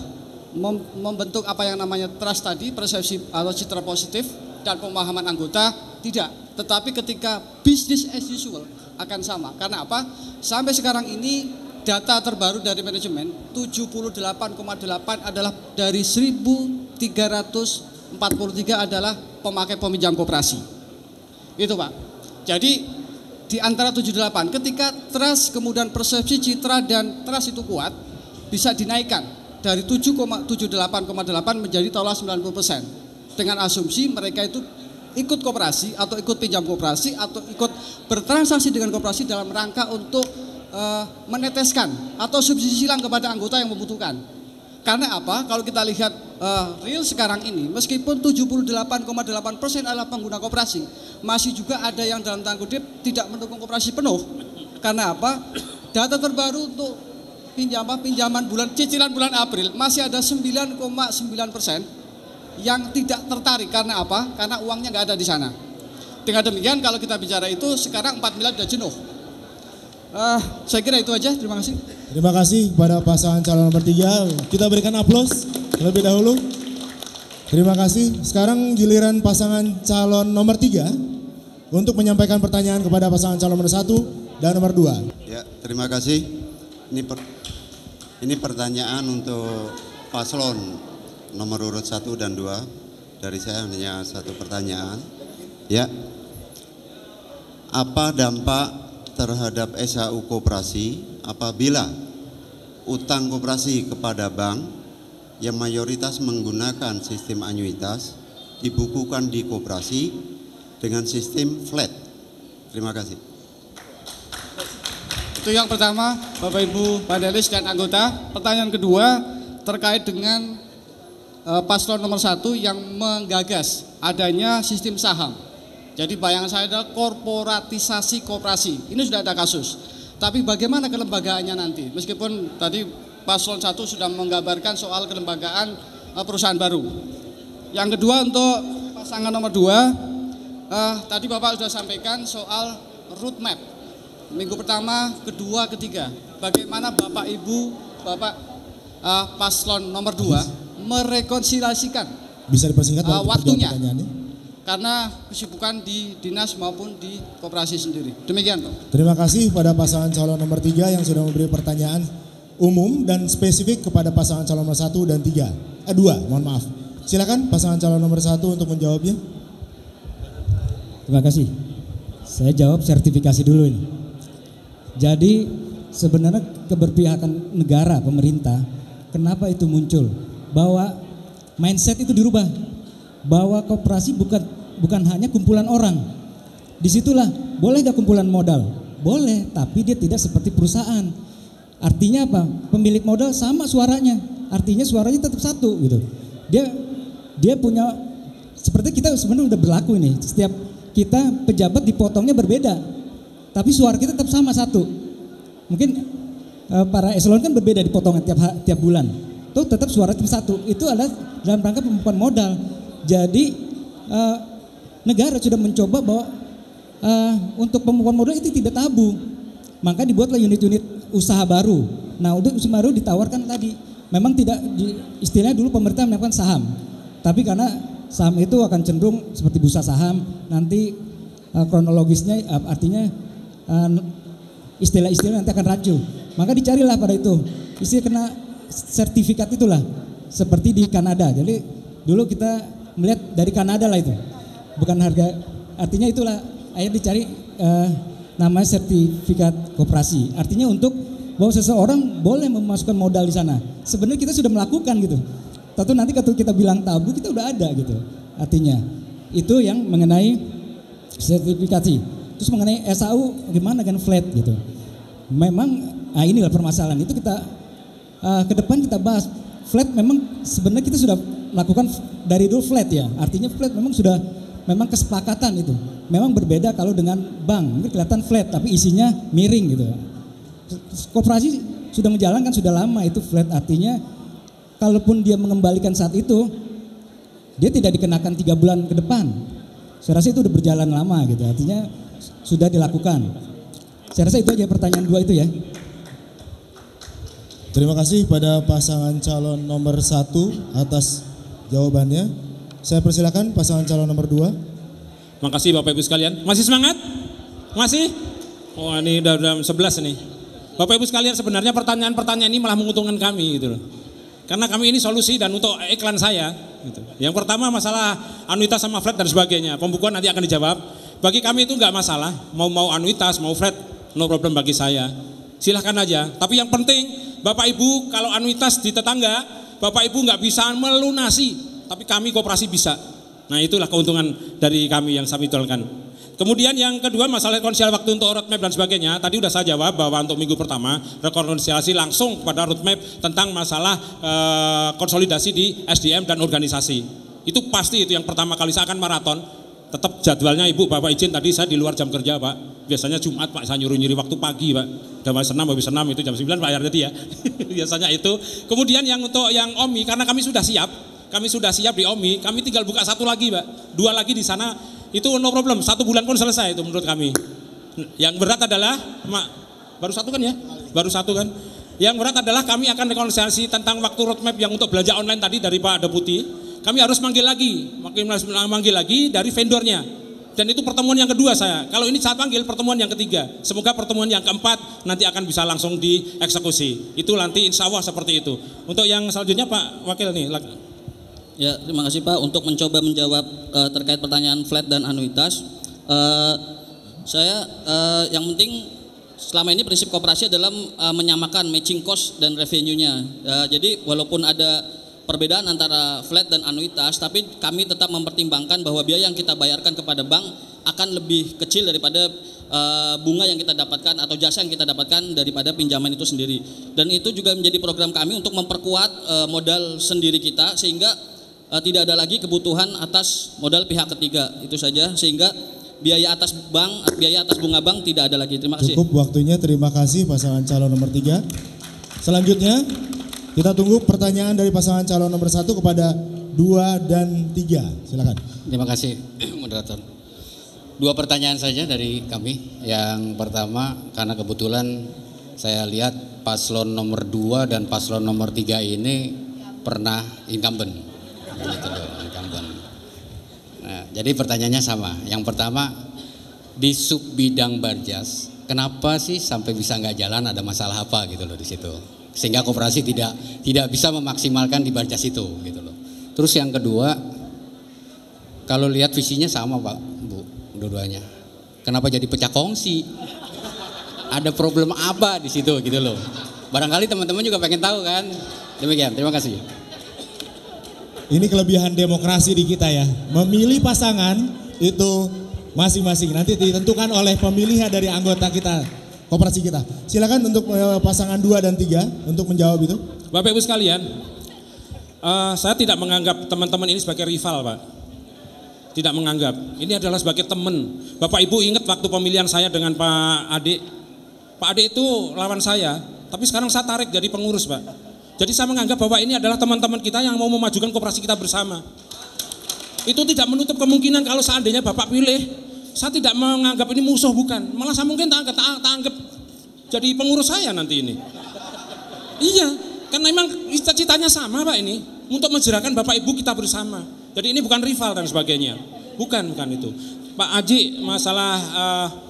G: membentuk apa yang namanya trust tadi, persepsi atau citra positif dan pemahaman anggota, tidak. Tetapi ketika business as usual akan sama. Karena apa? Sampai sekarang ini data terbaru dari manajemen 78,8 adalah dari 1.343 adalah pemakai peminjam koperasi. Itu Pak. Jadi di antara 78 ketika trust kemudian persepsi citra dan trust itu kuat bisa dinaikkan dari 7,78,8 menjadi taruhlah 90%. Dengan asumsi mereka itu ikut koperasi atau ikut pinjam koperasi atau ikut bertransaksi dengan koperasi dalam rangka untuk meneteskan atau subsidi silang kepada anggota yang membutuhkan. Karena apa? Kalau kita lihat real sekarang ini, meskipun 78,8% adalah pengguna koperasi, masih juga ada yang dalam tanda kutip tidak mendukung koperasi penuh. Karena apa? Data terbaru untuk pinjaman cicilan bulan April masih ada 9,9% yang tidak tertarik. Karena apa? Karena uangnya nggak ada di sana. Dengan demikian kalau kita bicara itu sekarang 4 miliar sudah jenuh. Saya kira itu aja. Terima kasih.
E: Terima kasih kepada pasangan calon nomor 3. Kita berikan aplaus terlebih dahulu. Terima kasih. Sekarang giliran pasangan calon nomor 3 untuk menyampaikan pertanyaan kepada pasangan calon nomor 1 dan nomor 2.
N: Ya, terima kasih. Ini pertanyaan untuk paslon nomor urut 1 dan 2. Dari saya hanya 1 pertanyaan. Ya. Apa dampak terhadap SHU koperasi apabila utang koperasi kepada bank yang mayoritas menggunakan sistem anuitas dibukukan di koperasi dengan sistem flat? Terima kasih.
G: Itu yang pertama, Bapak Ibu panelis dan anggota. Pertanyaan kedua terkait dengan paslon nomor 1 yang menggagas adanya sistem saham. Jadi bayangan saya adalah korporatisasi koperasi. Ini sudah ada kasus. Tapi bagaimana kelembagaannya nanti? Meskipun tadi paslon 1 sudah menggambarkan soal kelembagaan perusahaan baru. Yang kedua untuk pasangan nomor 2, tadi Bapak sudah sampaikan soal roadmap. Minggu pertama, kedua, ketiga. Bagaimana Bapak Ibu, Bapak paslon nomor 2 merekonsiliasikan
E: bisa dipersingkat
G: waktunya? Karena kesibukan di dinas maupun di koperasi sendiri. Demikian, Pak.
E: Terima kasih pada pasangan calon nomor 3 yang sudah memberi pertanyaan umum dan spesifik kepada pasangan calon nomor 1 dan 2, mohon maaf. Silakan pasangan calon nomor 1 untuk menjawabnya.
J: Terima kasih. Saya jawab sertifikasi dulu ini. Jadi sebenarnya keberpihakan negara, pemerintah, kenapa itu muncul? Bahwa mindset itu dirubah. Bahwa koperasi bukan hanya kumpulan orang. Disitulah boleh gak kumpulan modal? Boleh, tapi dia tidak seperti perusahaan. Artinya apa? Pemilik modal sama suaranya. Artinya suaranya tetap satu gitu. Dia punya, seperti kita sebenarnya udah berlaku ini. Setiap kita pejabat dipotongnya berbeda, tapi suara kita tetap sama satu. Mungkin para eselon kan berbeda dipotongnya tiap bulan. Tuh tetap suara tetap satu. Itu adalah dalam rangka pembukaan modal. Jadi negara sudah mencoba bahwa untuk pembukaan modal itu tidak tabu. Maka dibuatlah unit-unit usaha baru. Nah, untuk usaha baru ditawarkan tadi. Memang tidak istilahnya dulu pemerintah melakukan saham. Tapi karena saham itu akan cenderung seperti bursa saham, nanti kronologisnya artinya istilah-istilah nanti akan rancu. Maka dicarilah pada itu. Istilah kena sertifikat itulah. Seperti di Kanada. Jadi dulu kita melihat dari Kanada lah itu, bukan harga, artinya itulah akhirnya dicari namanya sertifikat koperasi. Artinya untuk bahwa seseorang boleh memasukkan modal di sana. Sebenarnya kita sudah melakukan gitu. Tentu nanti kalau kita bilang tabu kita udah ada gitu. Artinya itu yang mengenai sertifikasi. Terus mengenai SAU gimana kan flat gitu. Memang inilah permasalahan itu kita ke depan kita bahas. Flat memang sebenarnya kita sudah lakukan dari dulu flat ya. Artinya flat memang kesepakatan itu. Memang berbeda kalau dengan bank. Mungkin kelihatan flat tapi isinya miring gitu. Koperasi sudah menjalankan sudah lama itu flat. Artinya kalaupun dia mengembalikan saat itu, dia tidak dikenakan 3 bulan ke depan. Saya rasa itu udah berjalan lama gitu. Artinya sudah dilakukan. Saya rasa itu aja pertanyaan 2 itu ya.
E: Terima kasih pada pasangan calon nomor 1 atas jawabannya. Saya persilakan pasangan calon nomor 2.
M: Makasih Bapak Ibu sekalian. Masih semangat? Masih? Oh ini udah 11 nih. Bapak Ibu sekalian sebenarnya pertanyaan-pertanyaan ini malah menguntungkan kami gitu loh. Karena kami ini solusi dan untuk iklan saya gitu. Yang pertama masalah anuitas sama flat dan sebagainya. Pembukuan nanti akan dijawab. Bagi kami itu enggak masalah. Mau anuitas, mau flat, no problem bagi saya. Silahkan aja. Tapi yang penting Bapak Ibu kalau anuitas di tetangga, Bapak Ibu nggak bisa melunasi, tapi kami koperasi bisa. Nah itulah keuntungan dari kami yang kami jualkan. Kemudian yang kedua masalah rekonsiliasi waktu untuk roadmap dan sebagainya. Tadi udah saya jawab bahwa untuk minggu pertama rekonsiliasi langsung pada roadmap tentang masalah konsolidasi di SDM dan organisasi. Itu pasti itu yang pertama kali saya akan maraton. Tetap jadwalnya Ibu Bapak izin tadi saya di luar jam kerja Pak. Biasanya Jumat Pak saya nyuruh-nyuri waktu pagi Pak. Jam senam habis senam itu jam 9 Pak ya tadi ya. Biasanya itu. Kemudian yang untuk yang OMI karena kami sudah siap. Kami sudah siap di OMI. Kami tinggal buka 1 lagi Pak. 2 lagi di sana itu no problem. 1 bulan pun selesai itu menurut kami. Yang berat adalah baru 1 kan ya? Baru 1 kan. Yang berat adalah kami akan rekonsiliasi tentang waktu roadmap yang untuk belanja online tadi dari Pak Deputi. Kami harus manggil lagi dari vendornya. Dan itu pertemuan yang kedua saya. Kalau ini saat panggil pertemuan yang ketiga. Semoga pertemuan yang keempat nanti akan bisa langsung dieksekusi. Itu nanti insya Allah seperti itu. Untuk yang selanjutnya Pak Wakil nih.
L: Ya terima kasih Pak untuk mencoba menjawab terkait pertanyaan flat dan anuitas. Saya yang penting selama ini prinsip koperasi adalah menyamakan matching cost dan revenue-nya. Jadi walaupun ada perbedaan antara flat dan anuitas, tapi kami tetap mempertimbangkan bahwa biaya yang kita bayarkan kepada bank akan lebih kecil daripada bunga yang kita dapatkan atau jasa yang kita dapatkan daripada pinjaman itu sendiri. Dan itu juga menjadi program kami untuk memperkuat modal sendiri kita sehingga tidak ada lagi kebutuhan atas modal pihak ketiga. Itu saja, sehingga biaya atas bank, biaya atas bunga bank tidak ada lagi. Terima kasih.
E: Cukup waktunya, terima kasih pasangan calon nomor 3. Selanjutnya kita tunggu pertanyaan dari pasangan calon nomor 1 kepada 2 dan 3. Silakan.
K: Terima kasih moderator. 2 pertanyaan saja dari kami. Yang pertama, karena kebetulan saya lihat paslon nomor 2 dan paslon nomor 3 ini pernah incumbent. Nah, jadi pertanyaannya sama. Yang pertama, di sub bidang Barjas, kenapa sih sampai bisa nggak jalan, ada masalah apa gitu loh di situ? Sehingga koperasi tidak bisa memaksimalkan di Barjas itu gitu loh. Terus yang kedua, kalau lihat visinya sama Pak, Bu, dua-duanya. Kenapa jadi pecah kongsi? Ada problem apa di situ gitu loh. Barangkali teman-teman juga pengen tahu kan. Demikian, terima kasih.
E: Ini kelebihan demokrasi di kita ya. Memilih pasangan itu masing-masing nanti ditentukan oleh pemilihan dari anggota kita, koperasi kita. Silakan untuk pasangan 2 dan 3 untuk menjawab itu.
M: Bapak Ibu sekalian, saya tidak menganggap teman-teman ini sebagai rival, Pak. Tidak menganggap. Ini adalah sebagai teman. Bapak Ibu ingat waktu pemilihan saya dengan Pak Ade. Pak Ade itu lawan saya, tapi sekarang saya tarik jadi pengurus, Pak. Jadi saya menganggap bahwa ini adalah teman-teman kita yang mau memajukan koperasi kita bersama. Itu tidak menutup kemungkinan kalau seandainya Bapak pilih, saya tidak menganggap ini musuh, bukan. Malah saya mungkin tak anggap jadi pengurus saya nanti ini. Iya, karena memang cita-citanya sama Pak ini, untuk menjerakan Bapak Ibu kita bersama. Jadi ini bukan rival dan sebagainya. Bukan itu. Pak Aji, masalah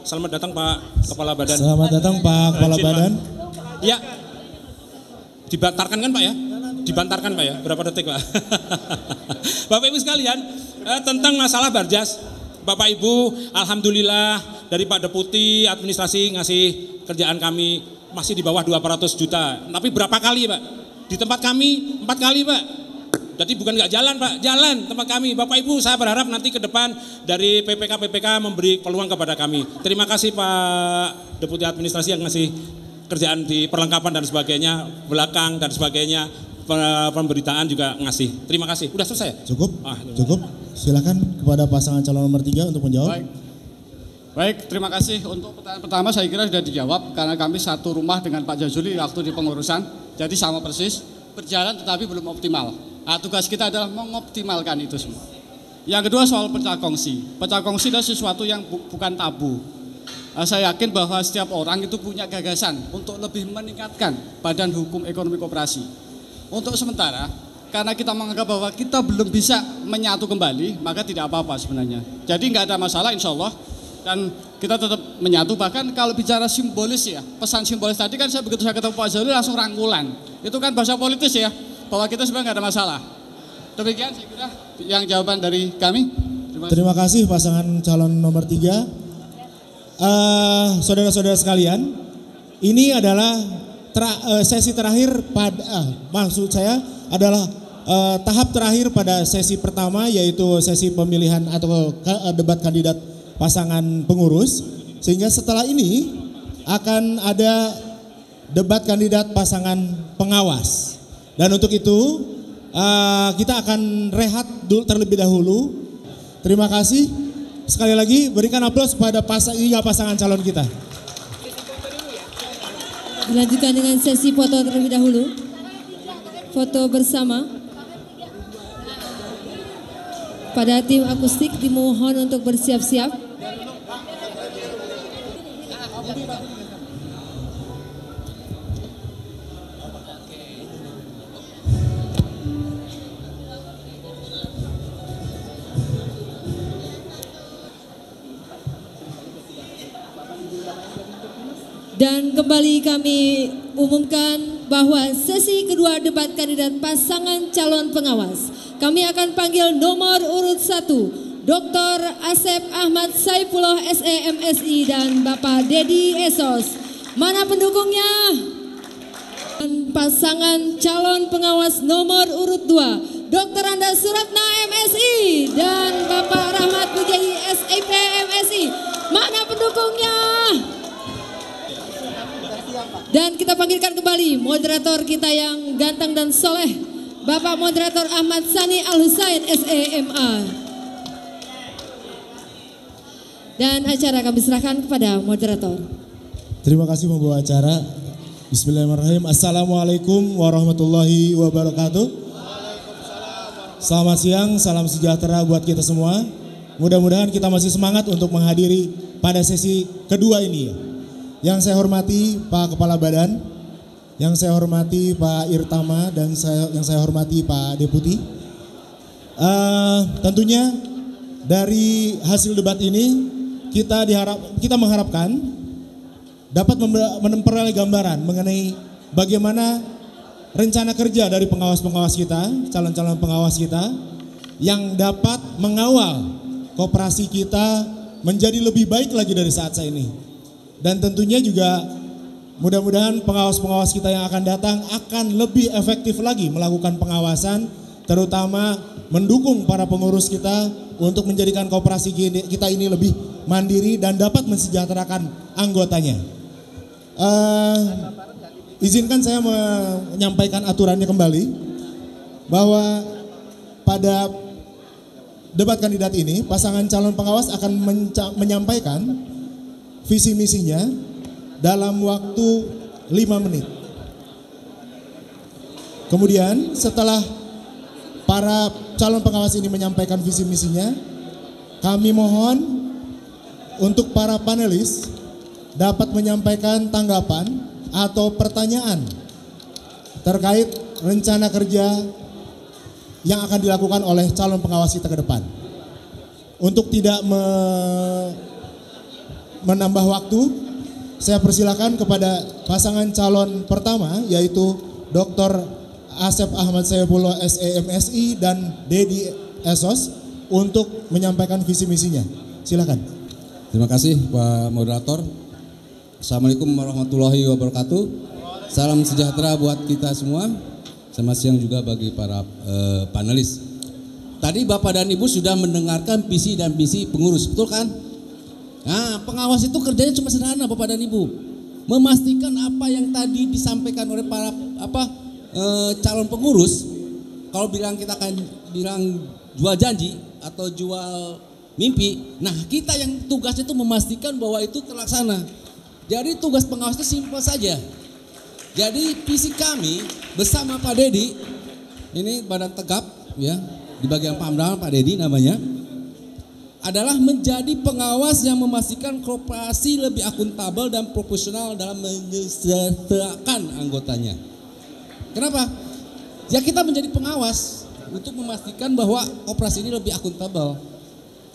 M: selamat datang Pak Kepala Badan.
E: Selamat datang Pak Kepala Badan.
M: Ya, dibantarkan kan Pak ya? Dibantarkan Pak ya? Berapa detik Pak? Bapak Ibu sekalian, tentang masalah Barjas, Bapak Ibu, alhamdulillah dari Pak Deputi Administrasi ngasih kerjaan kami masih di bawah 200 juta. Tapi berapa kali Pak? Di tempat kami 4 kali Pak. Jadi bukan nggak jalan Pak, jalan tempat kami. Bapak Ibu, saya berharap nanti ke depan dari PPK memberi peluang kepada kami. Terima kasih Pak Deputi Administrasi yang ngasih kerjaan di perlengkapan dan sebagainya, belakang dan sebagainya, pemberitaan juga ngasih. Terima kasih. Udah selesai?
E: Cukup. Cukup. Silakan kepada pasangan calon nomor 3 untuk menjawab.
G: Baik, terima kasih. Untuk pertanyaan pertama saya kira sudah dijawab karena kami satu rumah dengan Pak Jazuli waktu di pengurusan, jadi sama persis, berjalan tetapi belum optimal. Nah, tugas kita adalah mengoptimalkan itu semua. Yang kedua soal pecah kongsi. Pecah kongsi adalah sesuatu yang bukan tabu. Saya yakin bahwa setiap orang itu punya gagasan untuk lebih meningkatkan badan hukum ekonomi koperasi. Untuk sementara, karena kita menganggap bahwa kita belum bisa menyatu kembali, maka tidak apa-apa sebenarnya. Jadi nggak ada masalah insya Allah. Dan kita tetap menyatu, bahkan kalau bicara simbolis ya, pesan simbolis tadi kan begitu saya ketemu Pak Zahuli langsung rangkulan. Itu kan bahasa politis ya, bahwa kita sebenarnya nggak ada masalah. Demikian saya kira yang jawaban dari kami.
E: Terima kasih pasangan calon nomor 3. Saudara-saudara sekalian, ini adalah sesi terakhir maksud saya adalah tahap terakhir pada sesi pertama, yaitu sesi pemilihan atau debat kandidat pasangan pengurus, sehingga setelah ini akan ada debat kandidat pasangan pengawas. Dan untuk itu kita akan rehat terlebih dahulu. Terima kasih. Sekali lagi berikan aplaus pada pasangan calon kita.
A: Dilanjutkan dengan sesi foto terlebih dahulu. Foto bersama. Pada tim akustik dimohon untuk bersiap-siap. Dan kembali kami umumkan bahwa sesi kedua debat kandidat pasangan calon pengawas. Kami akan panggil nomor urut 1, Dr. Asep Ahmad Saifullah SE MSI dan Bapak Dedi Esos. Mana pendukungnya? pasangan calon pengawas nomor urut 2, Dr. Anda Suratna MSI dan Bapak Rahmat Pujahi SIP MSI. Mana pendukungnya? Dan kita panggilkan kembali moderator kita yang ganteng dan soleh, Bapak Moderator Ahmad Sani Al-Husain SEMA. Dan acara kami serahkan kepada moderator.
E: Terima kasih membawa acara. Bismillahirrahmanirrahim. Assalamualaikum warahmatullahi wabarakatuh. Selamat siang, salam sejahtera buat kita semua. Mudah-mudahan kita masih semangat untuk menghadiri pada sesi kedua ini. Yang saya hormati Pak Kepala Badan, yang saya hormati Pak Irtama, dan yang saya hormati Pak Deputi. Tentunya dari hasil debat ini kita mengharapkan dapat memperoleh gambaran mengenai bagaimana rencana kerja dari pengawas-pengawas kita, calon-calon pengawas kita yang dapat mengawal koperasi kita menjadi lebih baik lagi dari saat ini. Dan tentunya juga mudah-mudahan pengawas-pengawas kita yang akan datang akan lebih efektif lagi melakukan pengawasan, terutama mendukung para pengurus kita untuk menjadikan koperasi kita ini lebih mandiri dan dapat mensejahterakan anggotanya. Izinkan saya menyampaikan aturannya kembali bahwa pada debat kandidat ini pasangan calon pengawas akan menyampaikan visi misinya dalam waktu 5 menit. Kemudian setelah para calon pengawas ini menyampaikan visi misinya, kami mohon untuk para panelis dapat menyampaikan tanggapan atau pertanyaan terkait rencana kerja yang akan dilakukan oleh calon pengawas kita ke depan. Untuk tidak menambah waktu, saya persilakan kepada pasangan calon pertama yaitu Dr. Asep Ahmad Saifullah SEMSI dan Dedi Esos untuk menyampaikan visi misinya. Silakan.
O: Terima kasih Pak Moderator. Assalamualaikum warahmatullahi wabarakatuh. Salam sejahtera buat kita semua. Selamat siang juga bagi para panelis. Tadi Bapak dan Ibu sudah mendengarkan visi dan misi pengurus, betul kan? Nah, pengawas itu kerjanya cuma sederhana Bapak dan Ibu. Memastikan apa yang tadi disampaikan oleh para calon pengurus. Kalau kita akan bilang jual janji atau jual mimpi. Nah, kita yang tugasnya itu memastikan bahwa itu terlaksana. Jadi tugas pengawas itu simpel saja. Jadi visi kami bersama Pak Dedi, ini badan tegap ya, di bagian Pamdal Pak Dedi namanya, adalah menjadi pengawas yang memastikan koperasi lebih akuntabel dan profesional dalam menyejahterakan anggotanya. Kenapa? Ya kita menjadi pengawas untuk memastikan bahwa koperasi ini lebih akuntabel.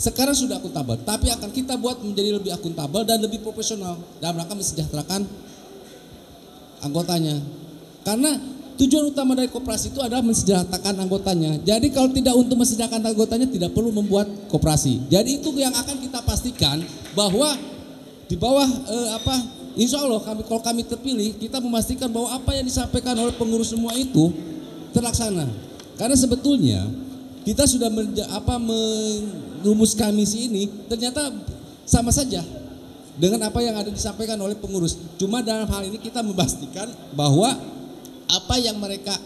O: Sekarang sudah akuntabel, tapi akan kita buat menjadi lebih akuntabel dan lebih profesional dalam rangka mensejahterakan anggotanya. Karena tujuan utama dari koperasi itu adalah mensejahterakan anggotanya. Jadi kalau tidak untuk mensejahterakan anggotanya tidak perlu membuat koperasi. Jadi itu yang akan kita pastikan bahwa di bawah insya Allah kalau kami terpilih, kita memastikan bahwa apa yang disampaikan oleh pengurus semua itu terlaksana. Karena sebetulnya kita sudah merumuskan misi ini ternyata sama saja dengan apa yang ada disampaikan oleh pengurus. Cuma dalam hal ini kita memastikan bahwa apa yang mereka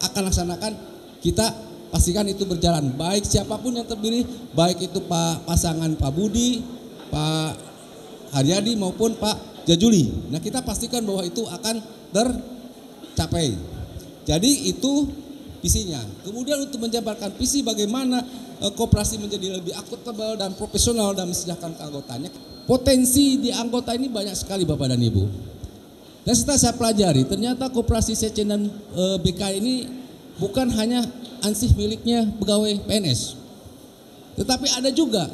O: akan laksanakan kita pastikan itu berjalan. Baik siapapun yang terpilih, baik itu pasangan Pak Budi, Pak Haryadi maupun Pak Jajuli. Nah kita pastikan bahwa itu akan tercapai. Jadi itu visinya. Kemudian untuk menjabarkan visi bagaimana koperasi menjadi lebih akuntabel dan profesional dan mensejahterakan anggotanya. Potensi di anggota ini banyak sekali Bapak dan Ibu. Dan setelah saya pelajari, ternyata koperasi Secen dan BK ini bukan hanya ansih miliknya pegawai PNS. Tetapi ada juga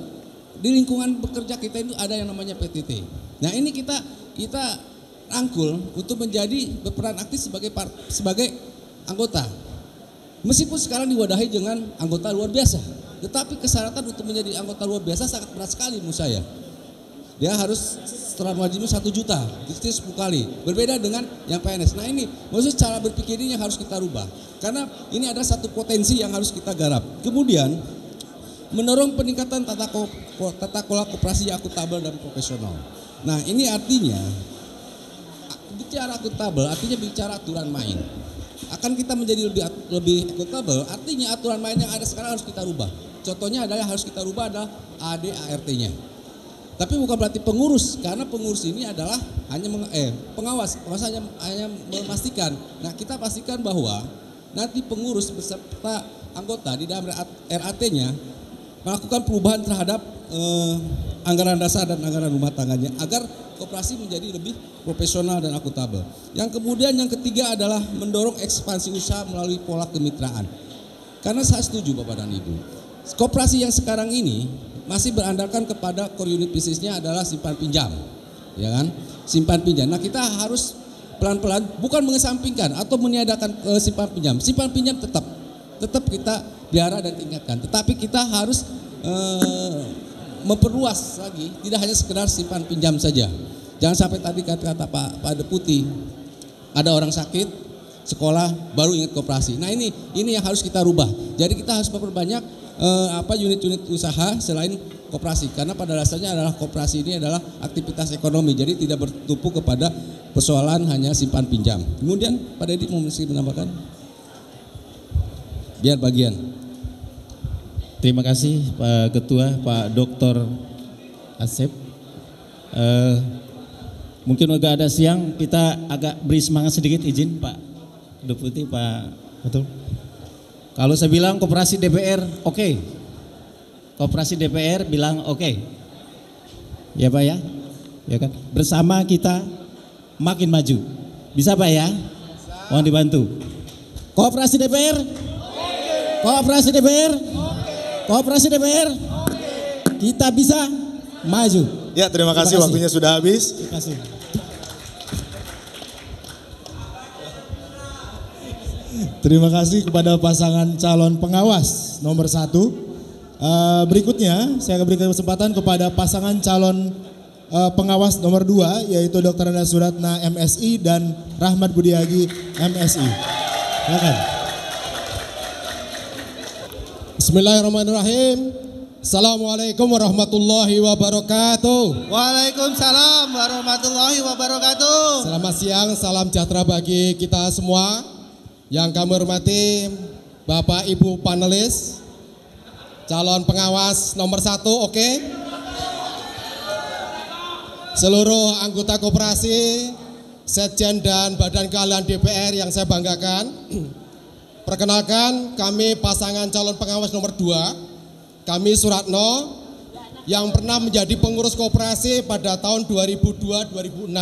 O: di lingkungan bekerja kita itu ada yang namanya PTT. Nah ini kita rangkul untuk menjadi berperan aktif sebagai anggota. Meskipun sekarang diwadahi dengan anggota luar biasa, tetapi kesyaratan untuk menjadi anggota luar biasa sangat berat sekali menurut saya. dia harus setelah wajibnya 1 juta, itu 10 kali. Berbeda dengan yang PNS. Nah ini, maksudnya cara berpikir ini yang harus kita rubah. Karena ini ada satu potensi yang harus kita garap. Kemudian, mendorong peningkatan tata kelola koperasi yang akuntabel dan profesional. Nah ini artinya, bicara akuntabel artinya bicara aturan main. Akan kita menjadi lebih akuntabel, artinya aturan main yang ada sekarang harus kita rubah. Contohnya adalah harus kita rubah adalah AD/ART-nya. Tapi bukan berarti pengurus, karena pengurus ini adalah hanya pengawas hanya memastikan. Nah kita pastikan bahwa nanti pengurus beserta anggota di dalam RAT-nya melakukan perubahan terhadap anggaran dasar dan anggaran rumah tangganya agar koperasi menjadi lebih profesional dan akuntabel. Yang kemudian yang ketiga adalah mendorong ekspansi usaha melalui pola kemitraan. Karena saya setuju Bapak dan Ibu, koperasi yang sekarang ini masih berandalkan kepada core unit bisnisnya adalah simpan pinjam, ya kan? Simpan pinjam. Nah kita harus pelan-pelan bukan mengesampingkan atau meniadakan simpan pinjam. Simpan pinjam tetap kita pelihara dan tingkatkan. Tetapi kita harus memperluas lagi, tidak hanya sekedar simpan pinjam saja. Jangan sampai tadi kata Pak Deputi, ada orang sakit, sekolah baru ingat koperasi. Nah ini yang harus kita rubah. Jadi kita harus memperbanyak unit-unit usaha selain koperasi, karena pada dasarnya adalah koperasi ini adalah aktivitas ekonomi, jadi tidak bertumpu kepada persoalan hanya simpan pinjam. Kemudian Pak Dedi mau menambahkan? Biar bagian.
P: Terima kasih Pak Ketua, Pak Dr. Asep. Mungkin agak ada siang, kita agak beri semangat sedikit, izin Pak Deputi, Pak Betul. Kalau saya bilang koperasi DPR oke. Koperasi DPR bilang oke. Ya Pak ya? Ya kan? Bersama kita makin maju. Bisa Pak ya? Mohon dibantu. Koperasi DPR? Koperasi DPR? Koperasi DPR? Kita bisa maju.
E: Ya, terima kasih, waktunya sudah habis.
P: Terima kasih.
E: Terima kasih kepada pasangan calon pengawas nomor 1. Berikutnya saya akan berikan kesempatan kepada pasangan calon pengawas nomor 2, yaitu Dr. Nanda Suratna MSI dan Rahmat Budiagi MSI. Silakan.
Q: Bismillahirrahmanirrahim. Assalamualaikum warahmatullahi wabarakatuh.
H: Waalaikumsalam warahmatullahi wabarakatuh.
Q: Selamat siang, salam sejahtera bagi kita semua. Yang kami hormati Bapak Ibu panelis, calon pengawas nomor 1, oke? Seluruh anggota koperasi, Setjen dan Badan Keahlian DPR yang saya banggakan. Perkenalkan, kami pasangan calon pengawas nomor 2, kami Suratno, yang pernah menjadi pengurus koperasi pada tahun 2002-2006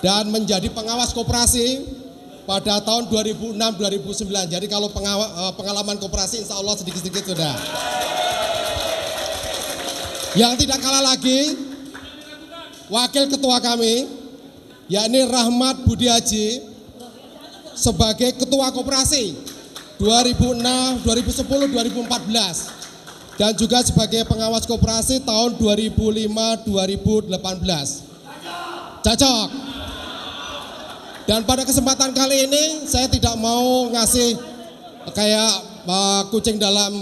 Q: dan menjadi pengawas koperasi pada tahun 2006-2009. Jadi kalau pengalaman koperasi insya Allah sedikit-sedikit sudah. Yang tidak kalah lagi, wakil ketua kami, yakni Rahmat Budiaji, sebagai ketua koperasi 2006, 2010, 2014. Dan juga sebagai pengawas koperasi tahun 2005-2018. Cocok. Dan pada kesempatan kali ini saya tidak mau ngasih kayak kucing dalam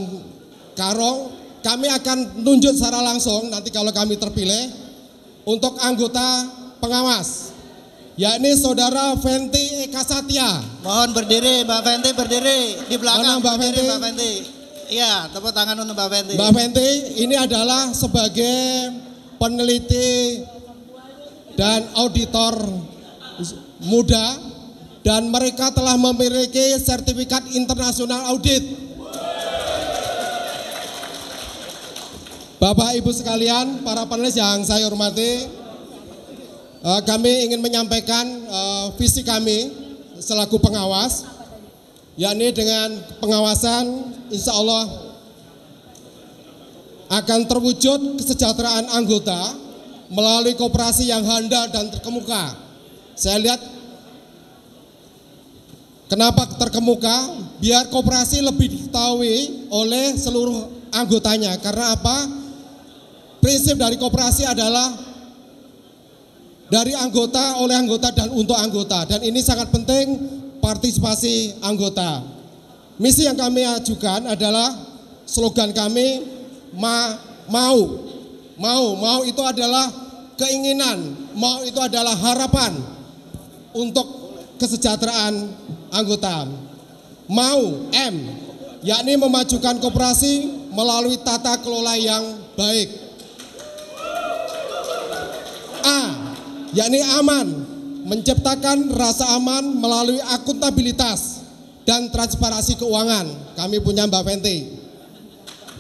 Q: karung. Kami akan tunjuk secara langsung nanti kalau kami terpilih untuk anggota pengawas, yakni Saudara Fenty Eka Satya.
H: Mohon berdiri, Mbak Fenty berdiri di belakang.
Q: Mana Mbak Fenty?
H: Mbak Fenty. Iya, tepuk tangan untuk Mbak Fenty.
Q: Mbak Fenty ini adalah sebagai peneliti dan auditor muda, dan mereka telah memiliki sertifikat internasional audit. Bapak Ibu sekalian, para panelis yang saya hormati, kami ingin menyampaikan visi kami selaku pengawas, yakni dengan pengawasan insya Allah akan terwujud kesejahteraan anggota melalui koperasi yang handal dan terkemuka. Saya lihat kenapa terkemuka, biar koperasi lebih diketahui oleh seluruh anggotanya. Karena apa? prinsip dari koperasi adalah dari anggota, oleh anggota, dan untuk anggota. Dan ini sangat penting partisipasi anggota. Misi yang kami ajukan adalah slogan kami, mau itu adalah keinginan, mau itu adalah harapan untuk kesejahteraan anggota. Mau, M, yakni memajukan koperasi melalui tata kelola yang baik. A, yakni aman, menciptakan rasa aman melalui akuntabilitas dan transparansi keuangan. Kami punya Mbak Fenty.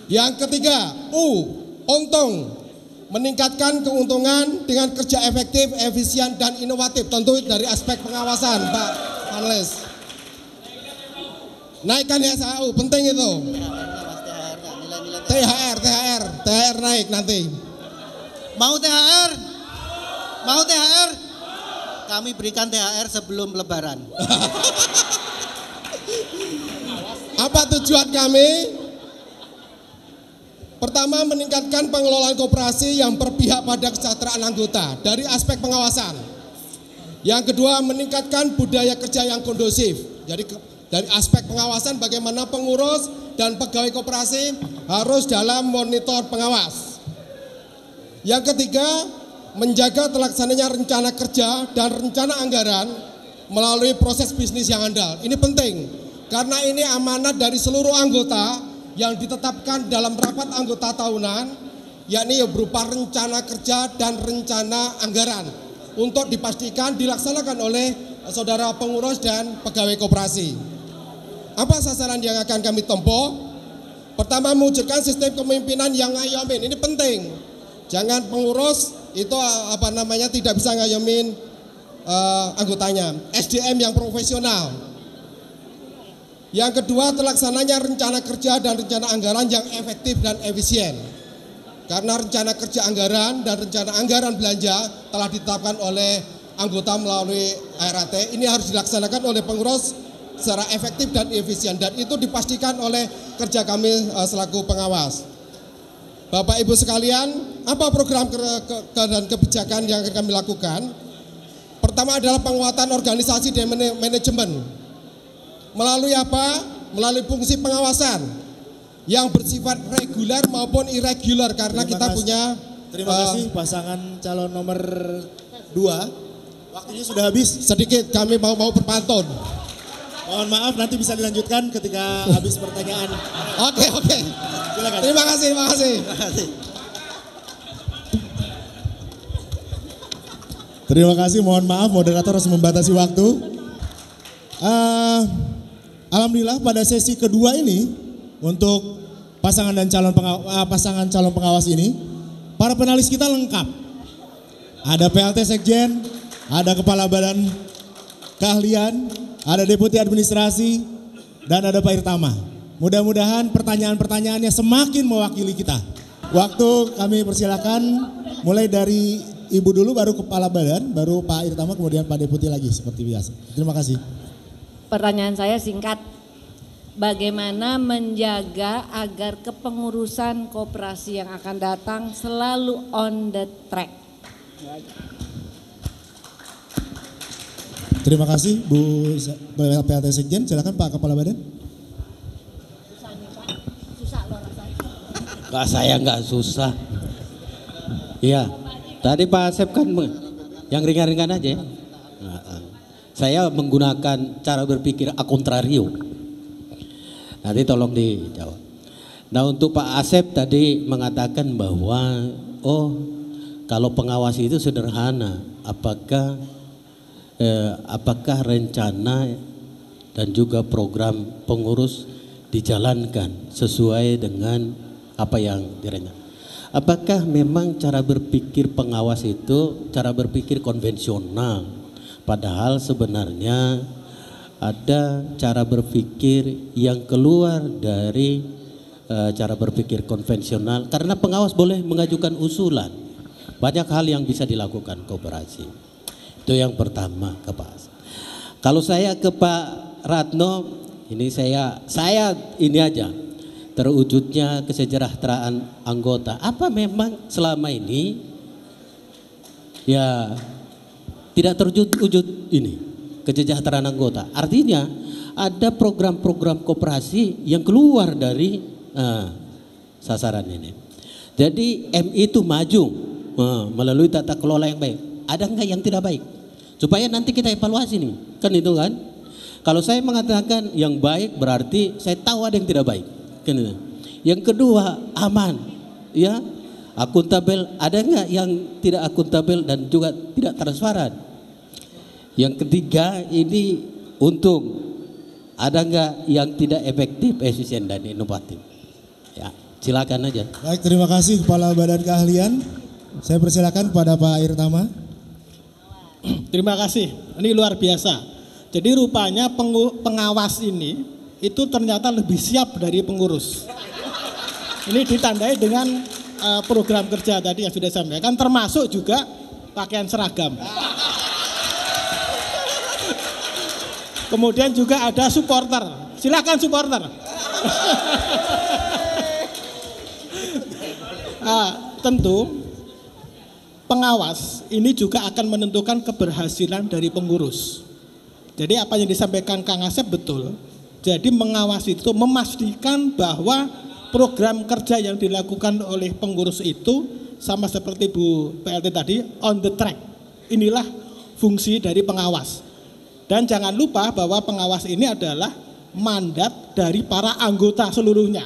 Q: Yang ketiga, U, untung, meningkatkan keuntungan dengan kerja efektif, efisien, dan inovatif. Tentu dari aspek pengawasan, Pak panelis. Naikkan SAU, penting itu. THR naik nanti.
H: Mau THR? Mau THR? Kami berikan THR sebelum Lebaran.
Q: Apa tujuan kami? Pertama, meningkatkan pengelolaan koperasi yang berpihak pada kesejahteraan anggota dari aspek pengawasan. Yang kedua, meningkatkan budaya kerja yang kondusif. Jadi dari aspek pengawasan, bagaimana pengurus dan pegawai koperasi harus dalam monitor pengawas. Yang ketiga, menjaga terlaksananya rencana kerja dan rencana anggaran melalui proses bisnis yang andal. Ini penting karena ini amanat dari seluruh anggota yang ditetapkan dalam rapat anggota tahunan, yakni berupa rencana kerja dan rencana anggaran untuk dipastikan dilaksanakan oleh saudara pengurus dan pegawai koperasi. Apa sasaran yang akan kami tempuh? Pertama, mewujudkan sistem kepemimpinan yang ngayomin. Ini penting. Jangan pengurus itu tidak bisa ngayomin anggotanya. SDM yang profesional. Yang kedua, terlaksananya rencana kerja dan rencana anggaran yang efektif dan efisien. Karena rencana kerja anggaran dan rencana anggaran belanja telah ditetapkan oleh anggota melalui RAT, ini harus dilaksanakan oleh pengurus secara efektif dan efisien. Dan itu dipastikan oleh kerja kami selaku pengawas. Bapak Ibu sekalian, apa program dan kebijakan yang akan kami lakukan? Pertama adalah penguatan organisasi dan manajemen. Melalui apa? Melalui fungsi pengawasan yang bersifat reguler maupun irregular karena kita punya.
E: Terima kasih pasangan calon nomor 2. Waktunya sudah habis.
Q: Sedikit kami mau berpantun.
E: Mohon maaf, nanti bisa dilanjutkan ketika habis pertanyaan.
Q: Oke.
E: Silakan.
Q: Terima kasih.
E: Terima kasih, mohon maaf moderator harus membatasi waktu. Alhamdulillah pada sesi kedua ini untuk pasangan calon pengawas ini, para penalis kita lengkap. Ada PLT Sekjen, ada Kepala Badan Keahlian, ada Deputi Administrasi, dan ada Pak Irtama. Mudah-mudahan pertanyaan-pertanyaannya semakin mewakili kita. Waktu kami persilakan mulai dari Ibu dulu, baru Kepala Badan, baru Pak Irtama, kemudian Pak Deputi lagi seperti biasa. Terima kasih.
C: Pertanyaan saya singkat, bagaimana menjaga agar kepengurusan koperasi yang akan datang selalu on the track?
E: Terima kasih Bu PLT Sekjen, silakan Pak Kepala Badan.
C: Susah loh rasanya.
I: Saya nggak susah. Iya, tadi Pak Asep kan yang ringan-ringan aja ya. Saya menggunakan cara berpikir a contrario. Nanti tolong dijawab. Nah, untuk Pak Asep tadi mengatakan bahwa kalau pengawas itu sederhana, apakah rencana dan juga program pengurus dijalankan sesuai dengan apa yang direncanakan? Apakah memang cara berpikir pengawas itu cara berpikir konvensional? Padahal sebenarnya ada cara berpikir yang keluar dari cara berpikir konvensional, karena pengawas boleh mengajukan usulan. Banyak hal yang bisa dilakukan koperasi. Itu yang pertama ke Pak. Kalau saya ke Pak Ratno, ini saya ini aja. terwujudnya kesejahteraan anggota. Apa memang selama ini ya tidak terwujud ini kesejahteraan anggota? Artinya ada program-program koperasi yang keluar dari sasaran ini. Jadi MI itu maju melalui tata kelola yang baik. Ada enggak yang tidak baik? Supaya nanti kita evaluasi nih, kan itu kan? Kalau saya mengatakan yang baik berarti saya tahu ada yang tidak baik. Kan itu. Yang kedua aman, ya akuntabel. Ada enggak yang tidak akuntabel dan juga tidak transparan? Yang ketiga ini untung. Ada enggak yang tidak efektif, efisien dan inovatif? Ya, silakan aja.
E: Baik, terima kasih Kepala Badan Keahlian. Saya persilakan pada Pak Irtama.
H: Terima kasih. Ini luar biasa. Jadi rupanya pengawas ini itu ternyata lebih siap dari pengurus. Ini ditandai dengan program kerja tadi yang sudah disampaikan, termasuk juga pakaian seragam. Kemudian juga ada supporter. Silakan supporter. Tentu pengawas ini juga akan menentukan keberhasilan dari pengurus. Jadi apa yang disampaikan Kang Asep betul. Jadi mengawasi itu memastikan bahwa program kerja yang dilakukan oleh pengurus itu sama seperti Bu PLT tadi on the track. Inilah fungsi dari pengawas. Dan jangan lupa bahwa pengawas ini adalah mandat dari para anggota seluruhnya.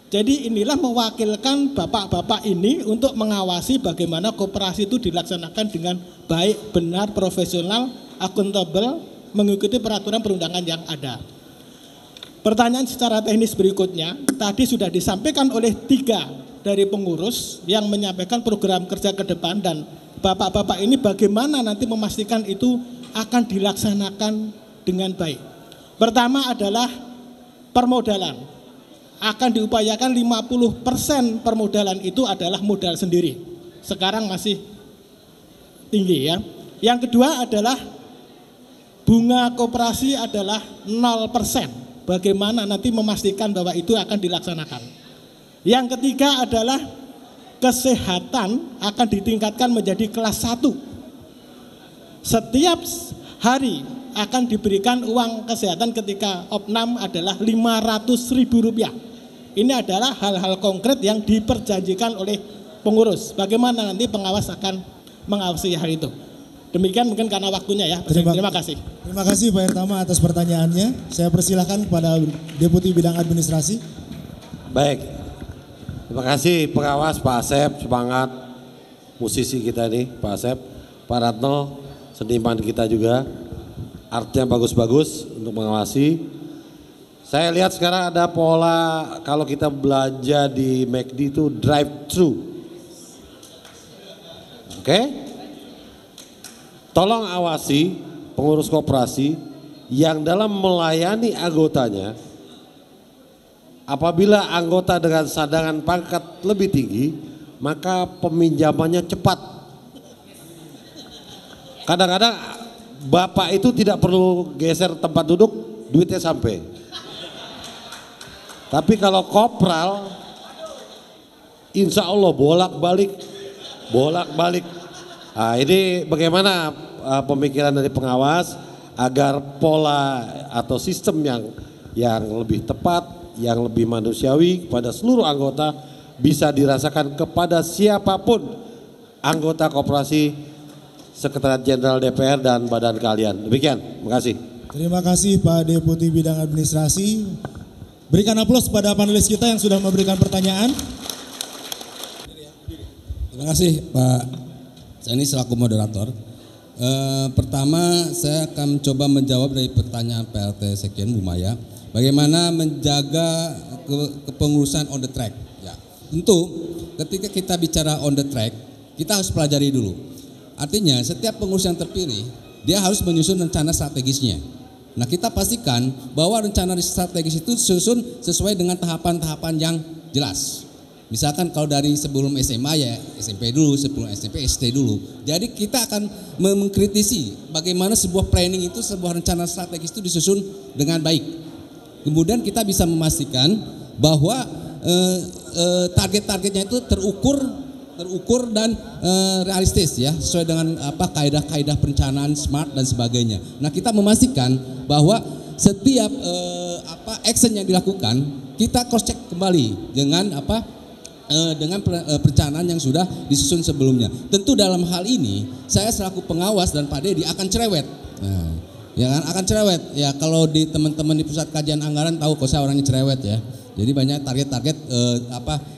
H: Jadi inilah mewakilkan bapak-bapak ini untuk mengawasi bagaimana koperasi itu dilaksanakan dengan baik, benar, profesional, akuntabel, mengikuti peraturan perundangan yang ada. Pertanyaan secara teknis berikutnya, tadi sudah disampaikan oleh 3 dari pengurus yang menyampaikan program kerja ke depan, dan bapak-bapak ini bagaimana nanti memastikan itu akan dilaksanakan dengan baik. Pertama adalah permodalan. Akan diupayakan 50% permodalan itu adalah modal sendiri. Sekarang masih tinggi ya. Yang kedua adalah bunga koperasi adalah 0%. Bagaimana nanti memastikan bahwa itu akan dilaksanakan. Yang ketiga adalah kesehatan akan ditingkatkan menjadi kelas 1. Setiap hari akan diberikan uang kesehatan ketika opnam adalah Rp500.000. Ini adalah hal-hal konkret yang diperjanjikan oleh pengurus. Bagaimana nanti pengawas akan mengawasi hal itu. Demikian mungkin karena waktunya ya. Terima kasih.
E: Terima kasih Pak Irtama atas pertanyaannya. Saya persilahkan kepada Deputi Bidang Administrasi.
I: Baik. Terima kasih pengawas Pak Asep, semangat musisi kita ini Pak Asep, Pak Ratno, seniman kita juga, artnya bagus-bagus untuk mengawasi. Saya lihat sekarang ada pola kalau kita belanja di McD itu drive-thru. Oke? Tolong awasi pengurus koperasi yang dalam melayani anggotanya, apabila anggota dengan cadangan pangkat lebih tinggi, maka peminjamannya cepat. Kadang-kadang bapak itu tidak perlu geser tempat duduk, duitnya sampai. Tapi kalau kopral, insya Allah bolak-balik. Nah, ini bagaimana pemikiran dari pengawas agar pola atau sistem yang lebih tepat, yang lebih manusiawi kepada seluruh anggota bisa dirasakan kepada siapapun anggota koperasi, Sekretariat Jenderal DPR dan Badan Keahlian. Demikian, terima kasih.
E: Terima kasih Pak Deputi Bidang Administrasi. Berikan aplaus pada panelis kita yang sudah memberikan pertanyaan.
O: Terima kasih Pak. Saya ini selaku moderator. Pertama saya akan coba menjawab dari pertanyaan PLT Sekjen Bu Maya. Bagaimana menjaga kepengurusan on the track? Ya, tentu ketika kita bicara on the track, kita harus pelajari dulu. Artinya setiap pengurus yang terpilih, dia harus menyusun rencana strategisnya. Nah kita pastikan bahwa rencana strategis itu disusun sesuai dengan tahapan-tahapan yang jelas. Misalkan kalau dari sebelum SMA ya SMP dulu, sebelum SMP SD dulu. Jadi kita akan mengkritisi bagaimana sebuah planning itu, sebuah rencana strategis itu disusun dengan baik. Kemudian kita bisa memastikan bahwa target-targetnya itu terukur dan realistis ya, sesuai dengan kaidah-kaidah perencanaan SMART dan sebagainya. Nah, kita memastikan bahwa setiap action yang dilakukan kita cross check kembali dengan dengan perencanaan yang sudah disusun sebelumnya. Tentu dalam hal ini saya selaku pengawas dan Pak Dedi akan cerewet. Nah, ya kan akan cerewet. Ya kalau di teman-teman di pusat kajian anggaran tahu kok saya orangnya cerewet ya. Jadi banyak target-target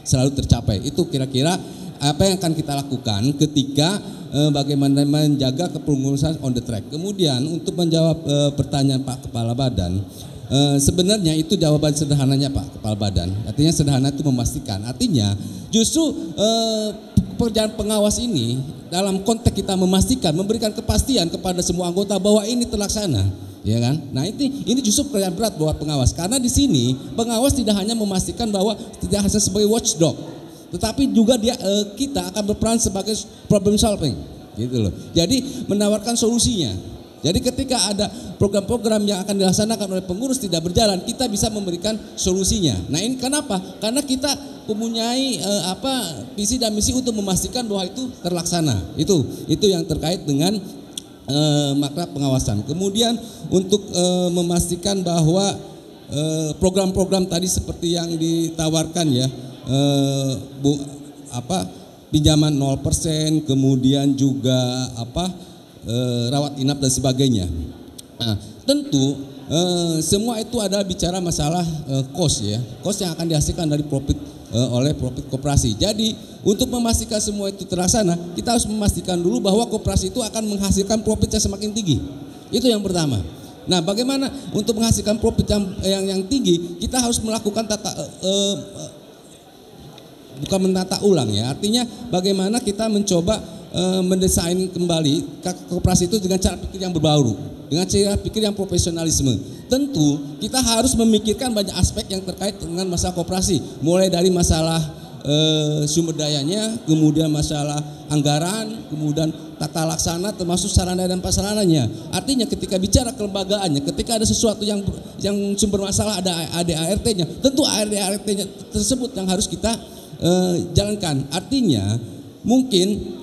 O: selalu tercapai. Itu kira-kira apa yang akan kita lakukan ketika bagaimana menjaga kepengurusan on the track. Kemudian untuk menjawab pertanyaan Pak Kepala Badan, sebenarnya itu jawaban sederhananya Pak Kepala Badan. Artinya sederhana itu memastikan. Artinya justru pekerjaan pengawas ini dalam konteks kita memastikan, memberikan kepastian kepada semua anggota bahwa ini terlaksana, ya kan? Nah ini justru pekerjaan berat buat pengawas, karena di sini pengawas tidak hanya memastikan bahwa tidak hanya sebagai watchdog, tetapi juga kita akan berperan sebagai problem solving, gitu loh. Jadi menawarkan solusinya. Jadi ketika ada program-program yang akan dilaksanakan oleh pengurus tidak berjalan, kita bisa memberikan solusinya. Nah ini kenapa? Karena kita mempunyai visi dan misi untuk memastikan bahwa itu terlaksana. Itu yang terkait dengan makna pengawasan. Kemudian untuk memastikan bahwa program-program tadi seperti yang ditawarkan ya, pinjaman 0%, kemudian juga rawat inap dan sebagainya. Nah, tentu semua itu adalah bicara masalah cost ya, cost yang akan dihasilkan dari profit oleh profit koperasi. Jadi untuk memastikan semua itu terlaksana, kita harus memastikan dulu bahwa koperasi itu akan menghasilkan profit yang semakin tinggi. Itu yang pertama. Nah, bagaimana untuk menghasilkan profit yang tinggi, kita harus melakukan bukan menata ulang ya, artinya bagaimana kita mencoba mendesain kembali koperasi itu dengan cara pikir yang berbaru, dengan cara pikir yang profesionalisme. Tentu kita harus memikirkan banyak aspek yang terkait dengan masalah koperasi, mulai dari masalah sumber dayanya, kemudian masalah anggaran, kemudian tata laksana, termasuk sarana dan prasarananya. Artinya ketika bicara kelembagaannya, ketika ada sesuatu yang sumber masalah, ada ADART-nya, tentu ADART-nya tersebut yang harus kita jalankan. Artinya mungkin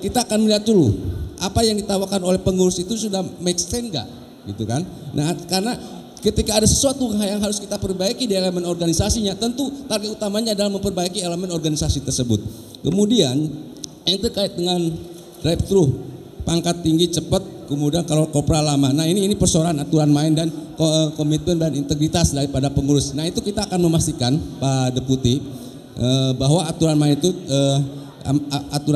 O: kita akan melihat dulu apa yang ditawarkan oleh pengurus itu sudah make sense enggak, gitu kan? Nah, karena ketika ada sesuatu yang harus kita perbaiki di elemen organisasinya, tentu target utamanya adalah memperbaiki elemen organisasi tersebut. Kemudian yang terkait dengan drive thru, pangkat tinggi cepat, kemudian kalau kopra lama. Nah ini persoalan aturan main dan komitmen dan integritas daripada pengurus. Nah itu kita akan memastikan Pak Deputi bahwa aturan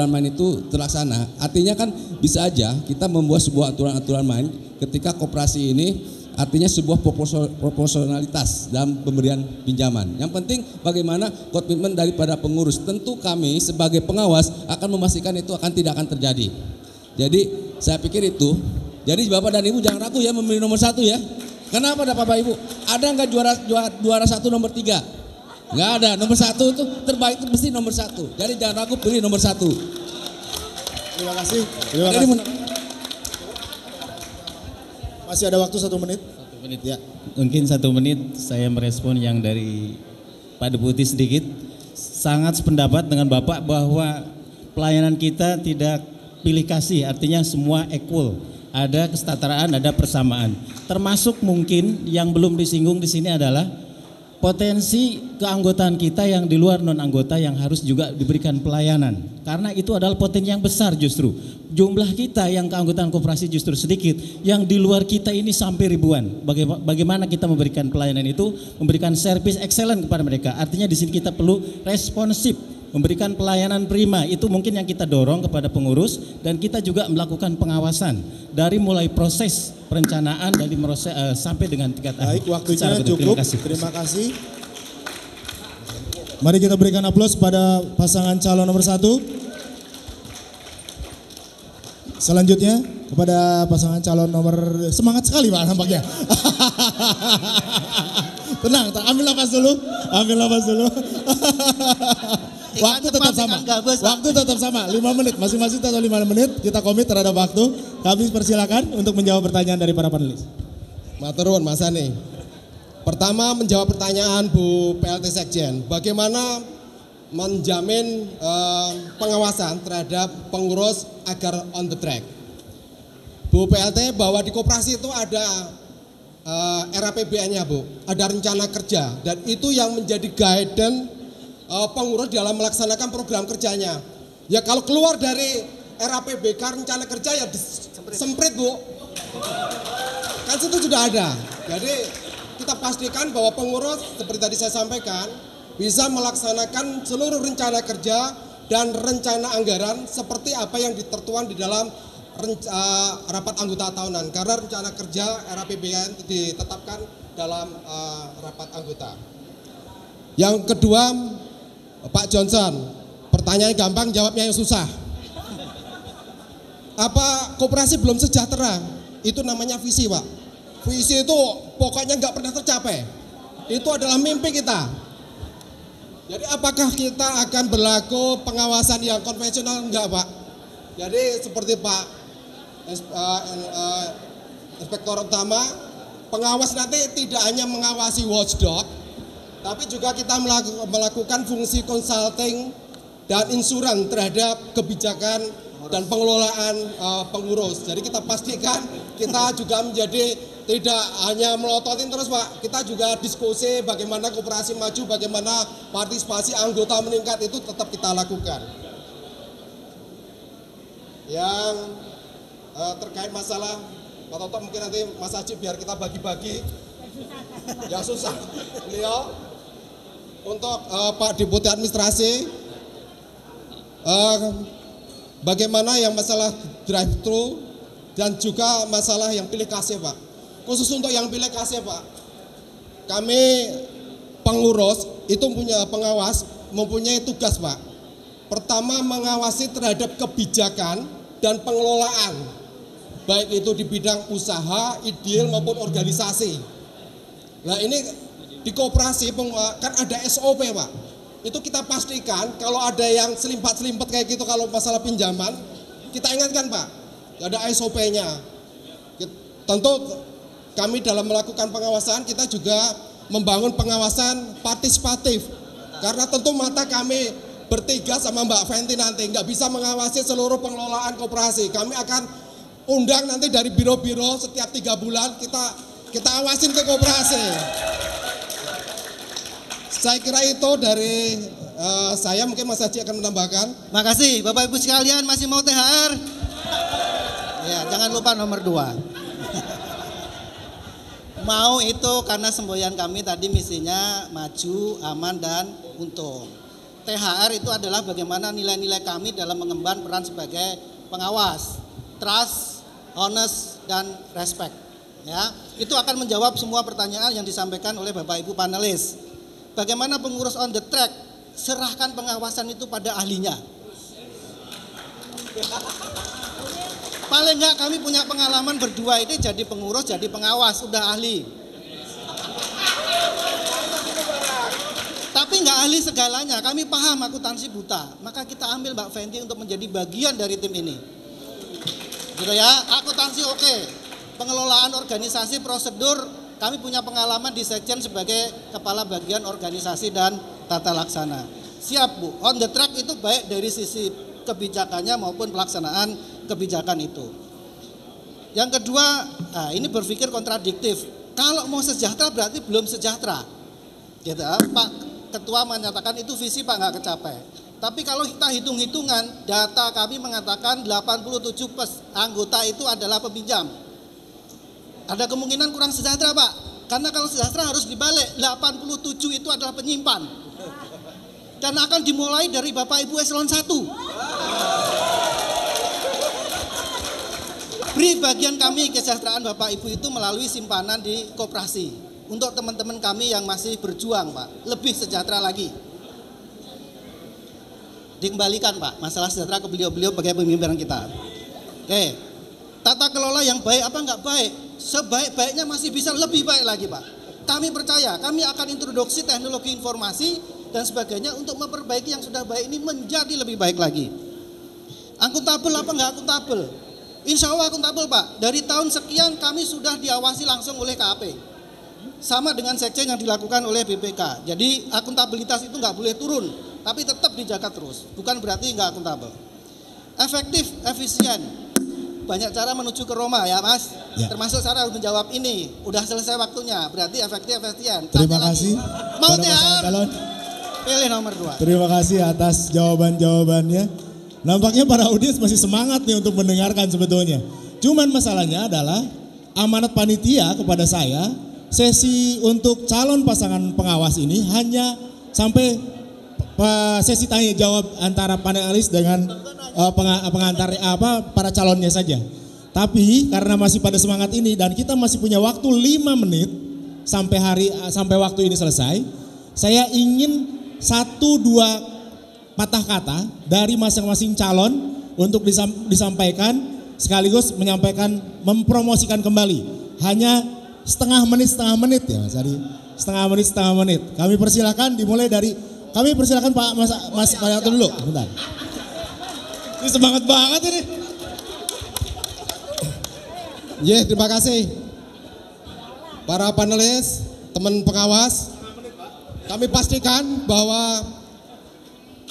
O: main itu terlaksana. Artinya kan bisa aja kita membuat sebuah aturan main ketika koperasi ini artinya sebuah proporsionalitas dalam pemberian pinjaman. Yang penting bagaimana komitmen daripada pengurus. Tentu kami sebagai pengawas akan memastikan itu tidak akan terjadi. Jadi saya pikir itu. Jadi Bapak dan Ibu jangan ragu ya memilih nomor 1 ya. Kenapa ada Bapak Ibu? Ada nggak juara 1 nomor 3? Nggak ada. Nomor 1 itu terbaik itu mesti nomor 1. Jadi jangan ragu pilih nomor 1.
Q: Terima kasih. Masih ada waktu 1 menit.
P: 1 menit ya. Mungkin 1 menit saya merespon yang dari Pak Deputi sedikit. Sangat sependapat dengan Bapak bahwa pelayanan kita tidak pilih kasih, artinya semua equal. Ada kesetaraan, ada persamaan. Termasuk mungkin yang belum disinggung di sini adalah potensi keanggotaan kita yang di luar non anggota yang harus juga diberikan pelayanan. Karena itu adalah potensi yang besar justru. Jumlah kita yang keanggotaan koperasi justru sedikit, yang di luar kita ini sampai ribuan. Bagaimana kita memberikan pelayanan itu, memberikan service excellent kepada mereka. Artinya di sini kita perlu responsif, memberikan pelayanan prima. Itu mungkin yang kita dorong kepada pengurus, dan kita juga melakukan pengawasan dari mulai proses perencanaan dari proses sampai dengan tingkat akhir.
Q: Baik, waktunya cukup. Terima kasih. Mari kita berikan aplaus pada pasangan calon nomor 1. Selanjutnya kepada pasangan calon nomor, semangat sekali Pak nampaknya. Tenang, ambil nafas dulu. Waktu tetap sama. Waktu tetap sama, 5 menit. Masing-masing tetap 5 menit. Kita komit terhadap waktu. Kami persilakan untuk menjawab pertanyaan dari para panelis.
R: Matur nuwun Mas Ani.
Q: Pertama, menjawab pertanyaan Bu PLT Sekjen, bagaimana menjamin pengawasan terhadap pengurus agar on the track. Bu PLT, bahwa di koperasi itu ada RAPBN-nya Bu, ada rencana kerja, dan itu yang menjadi guidance pengurus dalam melaksanakan program kerjanya. Ya kalau keluar dari RAPBK rencana kerja ya disemprit Bu, kan situ sudah ada. Jadi kita pastikan bahwa pengurus seperti tadi saya sampaikan bisa melaksanakan seluruh rencana kerja dan rencana anggaran seperti apa yang ditertuang di dalam rapat anggota tahunan, karena rencana kerja RAPBN ditetapkan dalam rapat anggota. Yang kedua, Pak Johnson, pertanyaan gampang, jawabnya yang susah. Apa koperasi belum sejahtera? Itu namanya visi, Pak. Visi itu pokoknya nggak pernah tercapai. Itu adalah mimpi kita. Jadi apakah kita akan berlaku pengawasan yang konvensional? Enggak, Pak. Jadi seperti Pak Inspektor Utama, pengawas nanti tidak hanya mengawasi watchdog, tapi juga kita melakukan fungsi consulting dan insuran terhadap kebijakan dan pengelolaan pengurus. Jadi kita pastikan kita juga menjadi tidak hanya melototin terus Pak, kita juga diskusi bagaimana koperasi maju, bagaimana partisipasi anggota meningkat, itu tetap kita lakukan. Yang terkait masalah, Pak Toto mungkin nanti Mas Haji biar kita bagi-bagi, yang susah beliau. Untuk Pak Deputi Administrasi, bagaimana yang masalah drive-thru dan juga masalah yang pilih kasih Pak. Khusus untuk yang pilih kasih Pak, kami pengurus itu punya pengawas, mempunyai tugas Pak. Pertama, mengawasi terhadap kebijakan dan pengelolaan, baik itu di bidang usaha, ideal maupun organisasi. Nah ini di koperasi kan ada SOP Pak. Itu kita pastikan kalau ada yang selimpat-selimpat kayak gitu kalau masalah pinjaman, kita ingatkan Pak, ada SOP-nya. Tentu kami dalam melakukan pengawasan, kita juga membangun pengawasan partisipatif. Karena tentu mata kami bertiga sama Mbak Fenty nanti nggak bisa mengawasi seluruh pengelolaan koperasi. Kami akan undang nanti dari biro-biro setiap 3 bulan kita awasin ke koperasi. Saya kira itu dari saya, mungkin Mas Haji akan menambahkan.
R: Makasih Bapak Ibu sekalian, masih mau THR? Ya, jangan lupa nomor 2. Mau itu karena semboyan kami tadi misinya maju, aman, dan untung. THR itu adalah bagaimana nilai-nilai kami dalam mengemban peran sebagai pengawas. Trust, honest, dan respect. Ya, itu akan menjawab semua pertanyaan yang disampaikan oleh Bapak Ibu panelis. Bagaimana pengurus on the track? Serahkan pengawasan itu pada ahlinya. Paling enggak kami punya pengalaman berdua ini jadi pengurus, jadi pengawas, udah ahli. Tapi enggak ahli segalanya, kami paham akuntansi buta. Maka kita ambil Mbak Fenty untuk menjadi bagian dari tim ini. Gitu ya, akuntansi oke. Pengelolaan organisasi, prosedur, kami punya pengalaman di Sekjen sebagai kepala bagian organisasi dan tata laksana. Siap Bu, on the track itu baik dari sisi kebijakannya maupun pelaksanaan kebijakan itu. Yang kedua, nah ini berpikir kontradiktif. Kalau mau sejahtera berarti belum sejahtera. Gitu, Pak Ketua menyatakan itu visi Pak nggak kecapai. Tapi kalau kita hitung-hitungan, data kami mengatakan 87% anggota itu adalah peminjam. Ada kemungkinan kurang sejahtera Pak. Karena kalau sejahtera harus dibalik, 87 itu adalah penyimpan. Dan akan dimulai dari Bapak Ibu Eselon 1. Beri bagian kami kesejahteraan Bapak Ibu itu melalui simpanan di koperasi. Untuk teman-teman kami yang masih berjuang Pak, lebih sejahtera lagi. Dikembalikan Pak, masalah sejahtera ke beliau-beliau sebagai pemimpinan kita. Oke, tata kelola yang baik apa enggak baik? Sebaik-baiknya masih bisa lebih baik lagi Pak. Kami percaya, kami akan introduksi teknologi informasi dan sebagainya untuk memperbaiki yang sudah baik ini menjadi lebih baik lagi. Akuntabel apa enggak akuntabel? Insya Allah akuntabel Pak. Dari tahun sekian kami sudah diawasi langsung oleh KAP. sama dengan sekjen yang dilakukan oleh BPK. Jadi akuntabilitas itu nggak boleh turun, tapi tetap dijaga terus. Bukan berarti nggak akuntabel. Efektif, efisien. Banyak cara menuju ke Roma ya Mas. Ya. Termasuk cara menjawab ini. Udah selesai waktunya, berarti efektif, efisien.
E: Terima kasih.
R: Mau THR? Pilih nomor 2.
E: Terima kasih atas jawaban-jawabannya. Nampaknya para audiens masih semangat nih untuk mendengarkan sebetulnya. Cuman masalahnya adalah amanat panitia kepada saya, sesi untuk calon pasangan pengawas ini hanya sampai sesi tanya jawab antara panelis dengan pengantar para calonnya saja. Tapi karena masih pada semangat ini dan kita masih punya waktu 5 menit sampai waktu ini selesai, saya ingin 1-2 patah kata dari masing-masing calon untuk disampaikan sekaligus menyampaikan mempromosikan kembali. Hanya setengah menit ya Mas Adi. Setengah menit. Kami persilakan dimulai dari Pak Mas Payato dulu. Bentar. Ini semangat banget ini.
Q: Terima kasih. Para panelis, teman pengawas, kami pastikan bahwa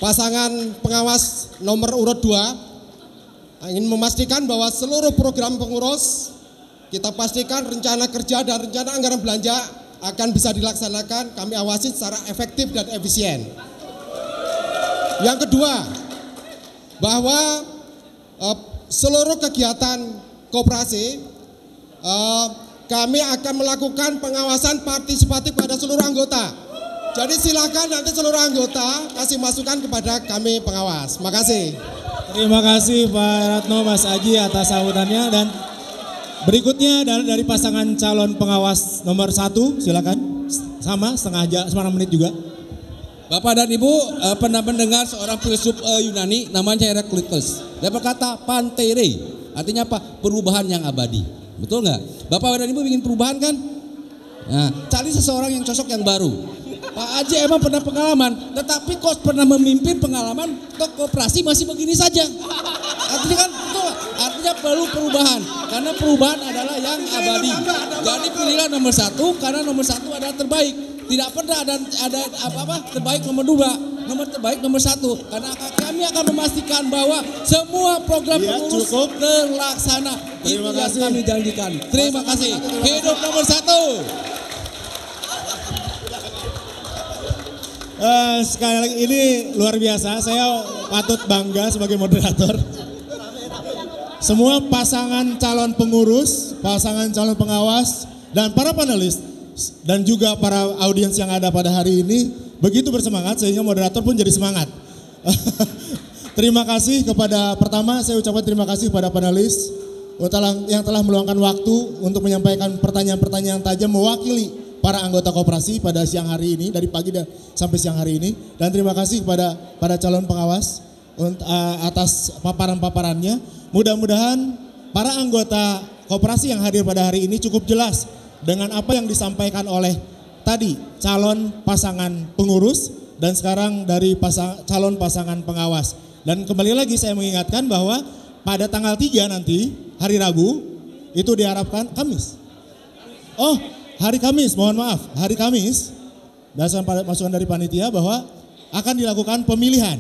Q: pasangan pengawas nomor urut 2 ingin memastikan bahwa seluruh program pengurus kita pastikan rencana kerja dan rencana anggaran belanja akan bisa dilaksanakan, kami awasi secara efektif dan efisien. Yang kedua, bahwa seluruh kegiatan koperasi kami akan melakukan pengawasan partisipatif pada seluruh anggota. Jadi silakan nanti seluruh anggota kasih masukan kepada kami pengawas. Makasih.
E: Terima kasih Pak Ratno, Mas Aji atas sambutannya dan berikutnya dari pasangan calon pengawas nomor 1, silakan. Sama setengah menit juga.
O: Bapak dan Ibu pernah mendengar seorang filsuf Yunani namanya Heraklitus. Dia berkata pantere, artinya apa? Perubahan yang abadi. Betul nggak? Bapak dan Ibu ingin perubahan kan? Nah, cari seseorang yang cocok yang baru. Pak Aji emang pernah pengalaman, tetapi kok pernah memimpin pengalaman koperasi masih begini saja. Artinya kan betul, artinya perlu perubahan, karena perubahan adalah yang abadi. Jadi pilihlah nomor 1 karena nomor 1 adalah terbaik. Tidak pernah ada terbaik nomor 2, nomor terbaik nomor 1. Karena kami akan memastikan bahwa semua program pengurus terlaksana. Itu yang kami janjikan. Terima kasih. Hidup nomor 1.
E: Sekali lagi ini luar biasa, saya patut bangga sebagai moderator. Semua pasangan calon pengurus, pasangan calon pengawas, dan para panelis, dan juga para audiens yang ada pada hari ini begitu bersemangat sehingga moderator pun jadi semangat. Terima kasih pertama saya ucapkan terima kasih kepada panelis yang telah meluangkan waktu untuk menyampaikan pertanyaan-pertanyaan tajam mewakili para anggota koperasi pada siang hari ini, dari pagi sampai siang hari ini. Dan terima kasih kepada para calon pengawas atas paparan-paparannya. Mudah-mudahan para anggota koperasi yang hadir pada hari ini cukup jelas dengan apa yang disampaikan oleh tadi calon pasangan pengurus dan sekarang dari calon pasangan pengawas. Dan kembali lagi saya mengingatkan bahwa pada tanggal 3 nanti, hari Rabu, itu diharapkan Kamis. Hari Kamis, mohon maaf, hari Kamis, berdasarkan masukan dari panitia bahwa akan dilakukan pemilihan.